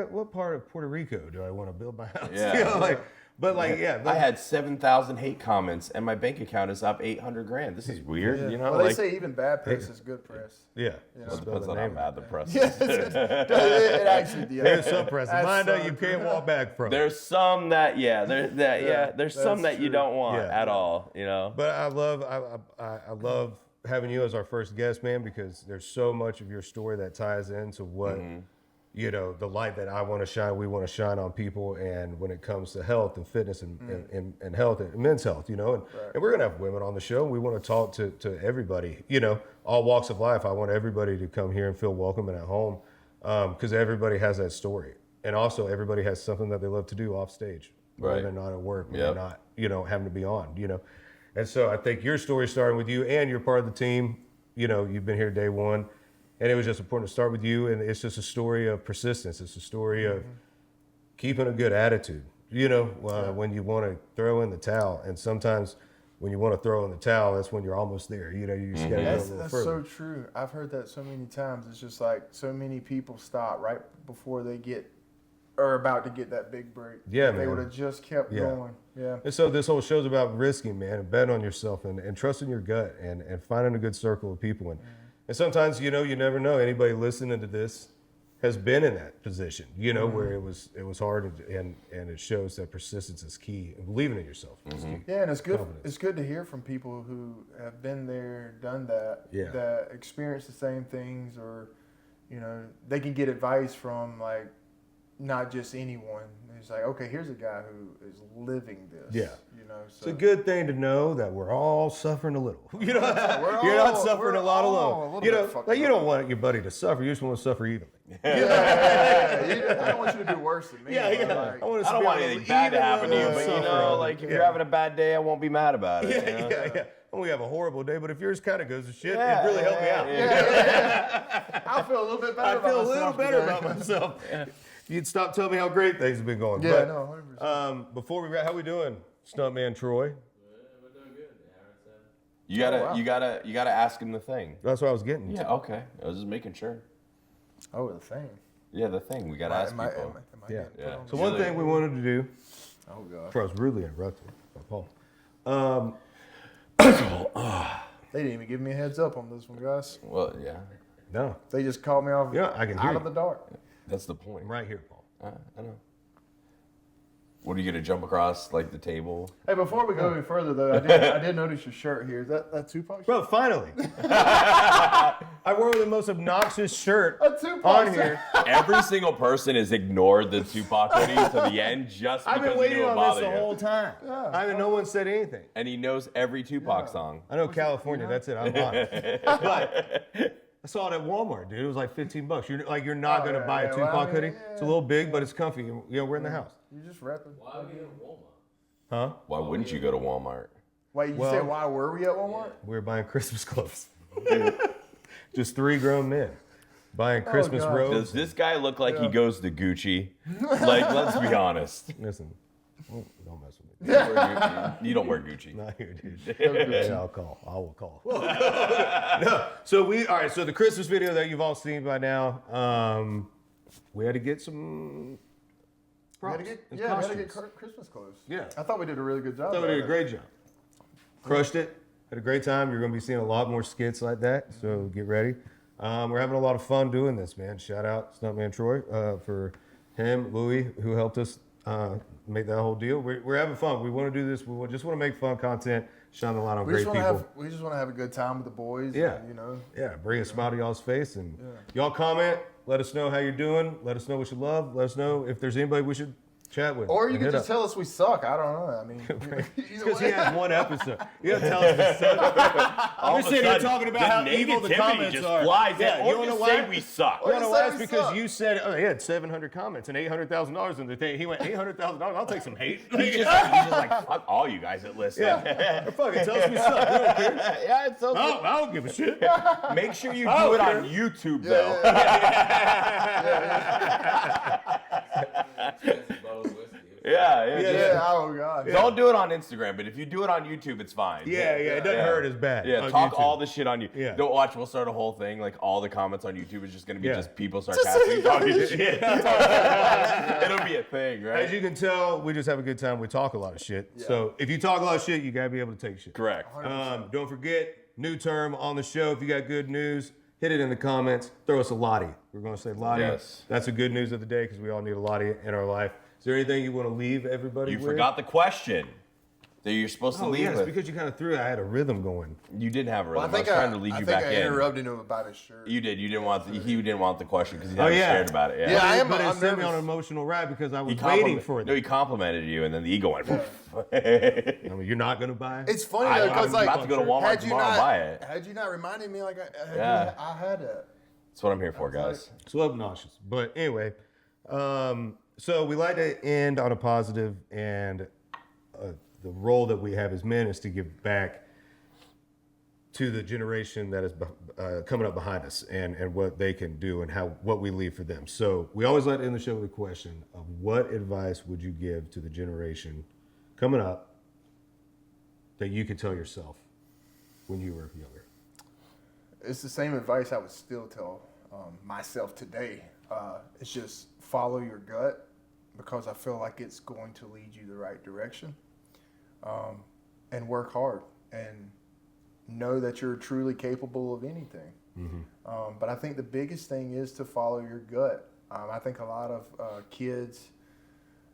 [SPEAKER 3] what part of Puerto Rico do I want to build my house?
[SPEAKER 2] Yeah.
[SPEAKER 3] You know, like, but like, yeah.
[SPEAKER 2] I had 7,000 hate comments, and my bank account is up 800 grand. This is weird, you know?
[SPEAKER 1] Well, they
[SPEAKER 2] like,
[SPEAKER 1] say even bad press is good press.
[SPEAKER 3] Yeah.
[SPEAKER 2] well, it depends on how bad the press is.
[SPEAKER 1] Yes, it actually. Yeah.
[SPEAKER 3] There's some press.
[SPEAKER 1] That's
[SPEAKER 3] Mine
[SPEAKER 1] so
[SPEAKER 3] that you can't walk back from.
[SPEAKER 2] There's some that, there's some
[SPEAKER 1] that's
[SPEAKER 2] that you
[SPEAKER 1] true.
[SPEAKER 2] don't want
[SPEAKER 3] Yeah.
[SPEAKER 2] at all, you know?
[SPEAKER 3] But I love having you as our first guest, man, because there's so much of your story that ties into what you know, the light that I want to shine, we want to shine on people, and when it comes to health and fitness and health and men's health, you know, and we're gonna have women on the show. We want to talk to everybody, you know, all walks of life. I want everybody to come here and feel welcome and at home, because everybody has that story, and also everybody has something that they love to do off stage, when
[SPEAKER 2] Right.
[SPEAKER 3] they're not at work, when
[SPEAKER 2] Yep.
[SPEAKER 3] they're not, you know, having to be on, you know. And so I think your story starting with you, and you're part of the team. You know, you've been here day one, and it was just important to start with you. And it's just a story of persistence. It's a story of keeping a good attitude. You know, when you want to throw in the towel, and sometimes when you want to throw in the towel, that's when you're almost there. You know, you just got to go a little
[SPEAKER 1] That's
[SPEAKER 3] further.
[SPEAKER 1] so true. I've heard that so many times. It's just like so many people stop right before they get or about to get that big break.
[SPEAKER 3] Yeah,
[SPEAKER 1] If They
[SPEAKER 3] man.
[SPEAKER 1] would have just kept
[SPEAKER 3] Yeah.
[SPEAKER 1] going. Yeah.
[SPEAKER 3] And so this whole show's about risking, man, and betting on yourself and trusting your gut and finding a good circle of people. And sometimes, you know, you never know. Anybody listening to this has been in that position, you know, where it was hard and it shows that persistence is key and believing in yourself is key.
[SPEAKER 1] Yeah, and it's good.
[SPEAKER 3] Confidence.
[SPEAKER 1] It's good to hear from people who have been there, done that,
[SPEAKER 3] Yeah.
[SPEAKER 1] that experience the same things, or you know, they can get advice from like not just anyone. It's like, okay, here's a guy who is living this.
[SPEAKER 3] Yeah.
[SPEAKER 1] you know.
[SPEAKER 3] It's
[SPEAKER 1] So.
[SPEAKER 3] a good thing to know that we're all suffering a little. You know,
[SPEAKER 1] We're
[SPEAKER 3] you're not
[SPEAKER 1] all-
[SPEAKER 3] suffering
[SPEAKER 1] we're
[SPEAKER 3] a lot
[SPEAKER 1] all a
[SPEAKER 3] alone.
[SPEAKER 1] little
[SPEAKER 3] You
[SPEAKER 1] bit
[SPEAKER 3] know,
[SPEAKER 1] fucked
[SPEAKER 3] like you
[SPEAKER 1] up.
[SPEAKER 3] don't want your buddy to suffer. You just want to suffer evenly.
[SPEAKER 1] I don't want you to do worse than me.
[SPEAKER 3] Yeah,
[SPEAKER 1] but,
[SPEAKER 3] yeah.
[SPEAKER 1] like,
[SPEAKER 3] I want us
[SPEAKER 2] I
[SPEAKER 3] to
[SPEAKER 2] don't
[SPEAKER 3] be
[SPEAKER 2] want
[SPEAKER 3] on
[SPEAKER 2] anything
[SPEAKER 3] an
[SPEAKER 2] bad to
[SPEAKER 3] even
[SPEAKER 2] happen to you,
[SPEAKER 3] level
[SPEAKER 2] but
[SPEAKER 3] of
[SPEAKER 2] you know,
[SPEAKER 3] suffering.
[SPEAKER 2] like if
[SPEAKER 3] Yeah.
[SPEAKER 2] you're having a bad day, I won't be mad about it. you know?
[SPEAKER 3] Yeah. We have a horrible day, but if yours kind of goes to shit,
[SPEAKER 2] Yeah,
[SPEAKER 3] it really helped me out.
[SPEAKER 1] I'll feel a little bit better.
[SPEAKER 3] I feel a
[SPEAKER 1] about
[SPEAKER 3] little
[SPEAKER 1] myself
[SPEAKER 3] better
[SPEAKER 1] today.
[SPEAKER 3] about myself. You'd stop telling me how great things have been going.
[SPEAKER 1] Yeah,
[SPEAKER 3] But,
[SPEAKER 1] no, 100%.
[SPEAKER 3] before we wrap, how we doing, Stuntman Troy?
[SPEAKER 2] You gotta,
[SPEAKER 1] wow.
[SPEAKER 2] you gotta ask him the thing.
[SPEAKER 3] That's what I was getting. to.
[SPEAKER 2] Yeah, okay. I was just making sure.
[SPEAKER 1] Oh, the thing.
[SPEAKER 2] Yeah, the thing. We gotta ask
[SPEAKER 1] Am I
[SPEAKER 2] people.
[SPEAKER 1] getting
[SPEAKER 3] Yeah.
[SPEAKER 1] put
[SPEAKER 2] Yeah.
[SPEAKER 1] on
[SPEAKER 3] So
[SPEAKER 1] the-
[SPEAKER 3] one thing we wanted to do,
[SPEAKER 1] Oh god.
[SPEAKER 3] before I was rudely interrupted by Paul.
[SPEAKER 1] They didn't even give me a heads up on this one, guys.
[SPEAKER 2] Well, yeah,
[SPEAKER 3] No,
[SPEAKER 1] They just caught me off
[SPEAKER 3] Yeah, I can hear
[SPEAKER 1] out of
[SPEAKER 3] you.
[SPEAKER 1] the dark.
[SPEAKER 2] that's the point.
[SPEAKER 3] I'm right here, Paul.
[SPEAKER 2] I know. What are you gonna jump across like the table?
[SPEAKER 1] Hey, before we go any further though, I did notice your shirt here. Is that Tupac shirt?
[SPEAKER 3] Well, finally, I wore the most obnoxious shirt
[SPEAKER 1] A Tupac
[SPEAKER 3] on
[SPEAKER 1] shirt.
[SPEAKER 3] here.
[SPEAKER 2] Every single person has ignored the Tupac hoodie to the end just
[SPEAKER 3] I've
[SPEAKER 2] because
[SPEAKER 3] been waiting
[SPEAKER 2] he knew it
[SPEAKER 3] on this
[SPEAKER 2] bothered
[SPEAKER 3] the
[SPEAKER 2] you.
[SPEAKER 3] whole time. I haven't. No one said anything.
[SPEAKER 2] And he knows every Tupac song.
[SPEAKER 3] I know California. That's it. I'm on it. But I saw it at Walmart, dude. It was like $15. You're not gonna
[SPEAKER 1] yeah,
[SPEAKER 3] buy a
[SPEAKER 1] yeah,
[SPEAKER 3] Tupac
[SPEAKER 1] well,
[SPEAKER 3] hoodie.
[SPEAKER 1] yeah,
[SPEAKER 3] It's a little big, but it's comfy. You know, we're in the house.
[SPEAKER 1] You just rapping.
[SPEAKER 3] Huh?
[SPEAKER 2] Why wouldn't you go to Walmart?
[SPEAKER 1] Wait, you
[SPEAKER 3] Well-
[SPEAKER 1] said why were we at Walmart?
[SPEAKER 3] We were buying Christmas clothes. Just 3 grown men buying Christmas
[SPEAKER 1] God.
[SPEAKER 3] robes.
[SPEAKER 2] Does this guy look like he goes to Gucci? Like, let's be honest.
[SPEAKER 3] Listen, don't mess with me.
[SPEAKER 2] You don't wear Gucci.
[SPEAKER 3] Not here, dude. Yeah, I'll call. I will call. No. So all right. So the Christmas video that you've all seen by now, we had to get some
[SPEAKER 1] We had
[SPEAKER 3] props.
[SPEAKER 1] to get,
[SPEAKER 3] and
[SPEAKER 1] yeah, we had to get
[SPEAKER 3] costumes.
[SPEAKER 1] Christmas clothes.
[SPEAKER 3] Yeah.
[SPEAKER 1] I thought we did a really good job.
[SPEAKER 3] I thought we
[SPEAKER 1] at
[SPEAKER 3] did a
[SPEAKER 1] it.
[SPEAKER 3] great job. Crushed it. Had a great time. You're going to be seeing a lot more skits like that. So get ready. We're having a lot of fun doing this, man. Shout out Stuntman Troy for him, Louis, who helped us make that whole deal. We're having fun. We want to do this. We just want to make fun content, shine the light on
[SPEAKER 1] We
[SPEAKER 3] great
[SPEAKER 1] just
[SPEAKER 3] people.
[SPEAKER 1] want to have we just want to have a good time with the boys.
[SPEAKER 3] Yeah.
[SPEAKER 1] And, you know.
[SPEAKER 3] Yeah, bring a smile to y'all's face. And y'all comment. Let us know how you're doing. Let us know what you love. Let us know if there's anybody we should Chat with him.
[SPEAKER 1] Or you
[SPEAKER 3] and
[SPEAKER 1] can
[SPEAKER 3] hit
[SPEAKER 1] just
[SPEAKER 3] up.
[SPEAKER 1] tell us we suck. I don't know. I mean,
[SPEAKER 3] Because he has one episode. You gotta tell us we suck.
[SPEAKER 4] All
[SPEAKER 3] We're
[SPEAKER 4] of a
[SPEAKER 3] sitting here
[SPEAKER 4] sudden,
[SPEAKER 3] talking about how
[SPEAKER 4] the
[SPEAKER 3] evil the
[SPEAKER 4] negativity
[SPEAKER 3] comments
[SPEAKER 4] just
[SPEAKER 3] are.
[SPEAKER 4] flies
[SPEAKER 3] Yeah,
[SPEAKER 4] in.
[SPEAKER 3] you
[SPEAKER 4] Or
[SPEAKER 3] wanna
[SPEAKER 4] just
[SPEAKER 3] know
[SPEAKER 4] say
[SPEAKER 3] why?
[SPEAKER 4] we suck.
[SPEAKER 3] You know
[SPEAKER 1] Or
[SPEAKER 3] why?
[SPEAKER 1] say
[SPEAKER 3] It's
[SPEAKER 1] we
[SPEAKER 3] because
[SPEAKER 1] suck.
[SPEAKER 3] you said, oh, he had 700 comments and $800,000 in the thing. He went, $800,000? I'll take some hate.
[SPEAKER 4] He's just like, fuck all you guys that listen.
[SPEAKER 3] Yeah. Fuck it, tell us we suck. We don't care.
[SPEAKER 4] Yeah, it's so
[SPEAKER 3] I don't give a shit.
[SPEAKER 4] Make sure you
[SPEAKER 3] I
[SPEAKER 4] do it
[SPEAKER 3] don't
[SPEAKER 4] on
[SPEAKER 3] care.
[SPEAKER 4] YouTube, though.
[SPEAKER 1] Yeah. Oh god.
[SPEAKER 2] Don't do it on Instagram, but if you do it on YouTube, it's fine.
[SPEAKER 3] Yeah, it doesn't hurt as bad.
[SPEAKER 2] Yeah,
[SPEAKER 3] on
[SPEAKER 2] talk
[SPEAKER 3] YouTube.
[SPEAKER 2] all the shit on you.
[SPEAKER 3] Yeah.
[SPEAKER 2] Don't watch. We'll start a whole thing. Like all the comments on YouTube is just gonna be
[SPEAKER 3] Yeah.
[SPEAKER 2] just people sarcastically talking shit. It'll be a thing, right?
[SPEAKER 3] As you can tell, we just have a good time. We talk a lot of shit. So if you talk a lot of shit, you gotta be able to take shit.
[SPEAKER 2] Correct.
[SPEAKER 3] Don't forget, new term on the show. If you got good news, hit it in the comments. Throw us a Lottie. We're going to say Lottie.
[SPEAKER 2] Yes.
[SPEAKER 3] That's the good news of the day because we all need a Lottie in our life. Is there anything you want to leave everybody
[SPEAKER 2] You
[SPEAKER 3] with?
[SPEAKER 2] forgot the question that you're supposed to
[SPEAKER 3] Oh,
[SPEAKER 2] leave
[SPEAKER 3] yes,
[SPEAKER 2] with.
[SPEAKER 3] because you kind of threw it. I had a rhythm going.
[SPEAKER 2] You didn't have a rhythm.
[SPEAKER 1] Well,
[SPEAKER 2] I was trying to lead you back
[SPEAKER 1] I
[SPEAKER 2] in.
[SPEAKER 1] interrupted him about his shirt.
[SPEAKER 2] You did. You didn't want. He didn't want the question because he
[SPEAKER 3] Oh,
[SPEAKER 2] never
[SPEAKER 3] yeah.
[SPEAKER 2] shared about it. Yeah.
[SPEAKER 1] Yeah, I am.
[SPEAKER 3] But it
[SPEAKER 1] I'm
[SPEAKER 3] sent me
[SPEAKER 1] nervous.
[SPEAKER 3] on an emotional ride because I was
[SPEAKER 2] He
[SPEAKER 3] waiting for
[SPEAKER 2] No, he
[SPEAKER 3] it.
[SPEAKER 2] complimented you, and then the ego went.
[SPEAKER 3] I mean, you're not going to buy it?
[SPEAKER 1] It's funny
[SPEAKER 2] I-
[SPEAKER 1] though,
[SPEAKER 2] I'm
[SPEAKER 1] because like,
[SPEAKER 2] about to go to Walmart
[SPEAKER 1] had you
[SPEAKER 2] tomorrow and
[SPEAKER 1] not,
[SPEAKER 2] buy it.
[SPEAKER 1] Had you not reminded me, like,
[SPEAKER 2] Yeah.
[SPEAKER 1] I had that.
[SPEAKER 2] That's what I'm here for, guys.
[SPEAKER 3] It's obnoxious. But anyway, so we like to end on a positive, and the role that we have as men is to give back to the generation that is coming up behind us and what they can do and what we leave for them. So we always like to end the show with a question of what advice would you give to the generation coming up that you could tell yourself when you were younger?
[SPEAKER 1] It's the same advice I would still tell myself today. It's just follow your gut, because I feel like it's going to lead you the right direction. And work hard and know that you're truly capable of anything. But I think the biggest thing is to follow your gut. I think a lot of kids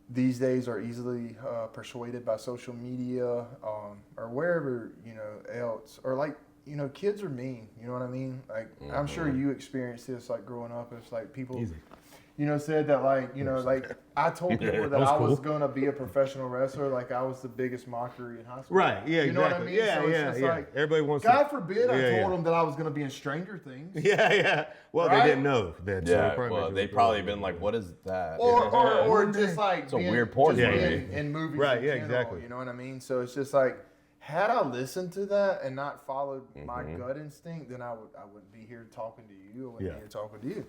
[SPEAKER 1] these days are easily persuaded by social media or wherever, else, or like, kids are mean, you know what I mean? Like, I'm sure you experienced this, like, growing up. It's like people,
[SPEAKER 3] Easy.
[SPEAKER 1] said that, like, like, I told people that
[SPEAKER 3] was
[SPEAKER 1] I was
[SPEAKER 3] cool.
[SPEAKER 1] going to be a professional wrestler. Like, I was the biggest mockery in high school.
[SPEAKER 3] Right, yeah,
[SPEAKER 1] You know what I
[SPEAKER 3] exactly.
[SPEAKER 1] mean?
[SPEAKER 3] Yeah,
[SPEAKER 1] So it's
[SPEAKER 3] yeah,
[SPEAKER 1] just
[SPEAKER 3] yeah.
[SPEAKER 1] like,
[SPEAKER 3] Everybody wants
[SPEAKER 1] God
[SPEAKER 3] to...
[SPEAKER 1] forbid I
[SPEAKER 3] Yeah,
[SPEAKER 1] told
[SPEAKER 3] yeah.
[SPEAKER 1] them that I was going to be in Stranger Things.
[SPEAKER 3] Yeah. Well,
[SPEAKER 1] Right?
[SPEAKER 3] they didn't know that. so
[SPEAKER 2] Yeah.
[SPEAKER 3] probably
[SPEAKER 2] Well,
[SPEAKER 3] didn't
[SPEAKER 2] they
[SPEAKER 3] do
[SPEAKER 2] probably
[SPEAKER 3] it.
[SPEAKER 2] been like, "What is that?"
[SPEAKER 1] Or just like
[SPEAKER 2] It's a weird porn
[SPEAKER 1] just
[SPEAKER 2] movie.
[SPEAKER 1] being in movies.
[SPEAKER 3] Right,
[SPEAKER 1] in
[SPEAKER 3] yeah,
[SPEAKER 1] general,
[SPEAKER 3] exactly.
[SPEAKER 1] You know what I mean? So it's just like, had I listened to that and not followed my gut instinct, then I wouldn't be here talking to you. I wouldn't
[SPEAKER 3] Yeah.
[SPEAKER 1] be here talking to you.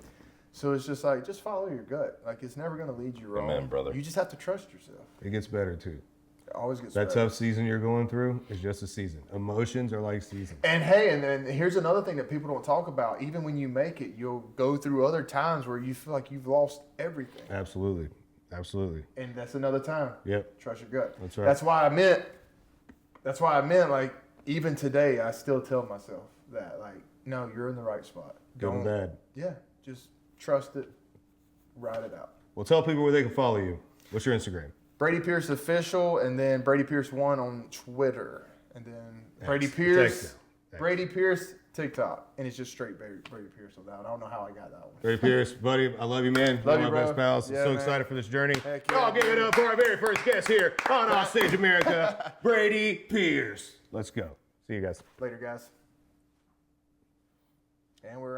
[SPEAKER 1] So it's just like, just follow your gut. Like, it's never going to lead you wrong.
[SPEAKER 2] Amen, brother.
[SPEAKER 1] You just have to trust yourself.
[SPEAKER 3] It gets better, too.
[SPEAKER 1] It always gets
[SPEAKER 3] That
[SPEAKER 1] better.
[SPEAKER 3] tough season you're going through is just a season. Emotions are like seasons.
[SPEAKER 1] And hey, and then here's another thing that people don't talk about. Even when you make it, you'll go through other times where you feel like you've lost everything.
[SPEAKER 3] Absolutely. Absolutely.
[SPEAKER 1] And that's another time.
[SPEAKER 3] Yep.
[SPEAKER 1] Trust your gut.
[SPEAKER 3] That's right.
[SPEAKER 1] That's why I meant, like, even today, I still tell myself that, like, no, you're in the right spot.
[SPEAKER 3] Good and bad.
[SPEAKER 1] Yeah, just trust it, ride it out.
[SPEAKER 3] Well, tell people where they can follow you. What's your Instagram?
[SPEAKER 1] Brady Pierce Official, and then Brady Pierce 1 on Twitter. And then Brady
[SPEAKER 3] Thanks.
[SPEAKER 1] Pierce,
[SPEAKER 3] Thanks.
[SPEAKER 1] Brady Pierce TikTok. And it's just straight Brady Pierce on that one. I don't know how I got that one.
[SPEAKER 3] Brady Pierce, buddy, I love you, man.
[SPEAKER 1] Love
[SPEAKER 3] One
[SPEAKER 1] you,
[SPEAKER 3] of my
[SPEAKER 1] bro.
[SPEAKER 3] best pals.
[SPEAKER 1] Yeah,
[SPEAKER 3] So
[SPEAKER 1] man.
[SPEAKER 3] excited for this journey.
[SPEAKER 1] Heck
[SPEAKER 3] Y'all
[SPEAKER 1] yeah,
[SPEAKER 3] give it up for our very first guest here on Offstage America, Brady Pierce. Let's go. See you guys.
[SPEAKER 1] Later, guys. And we're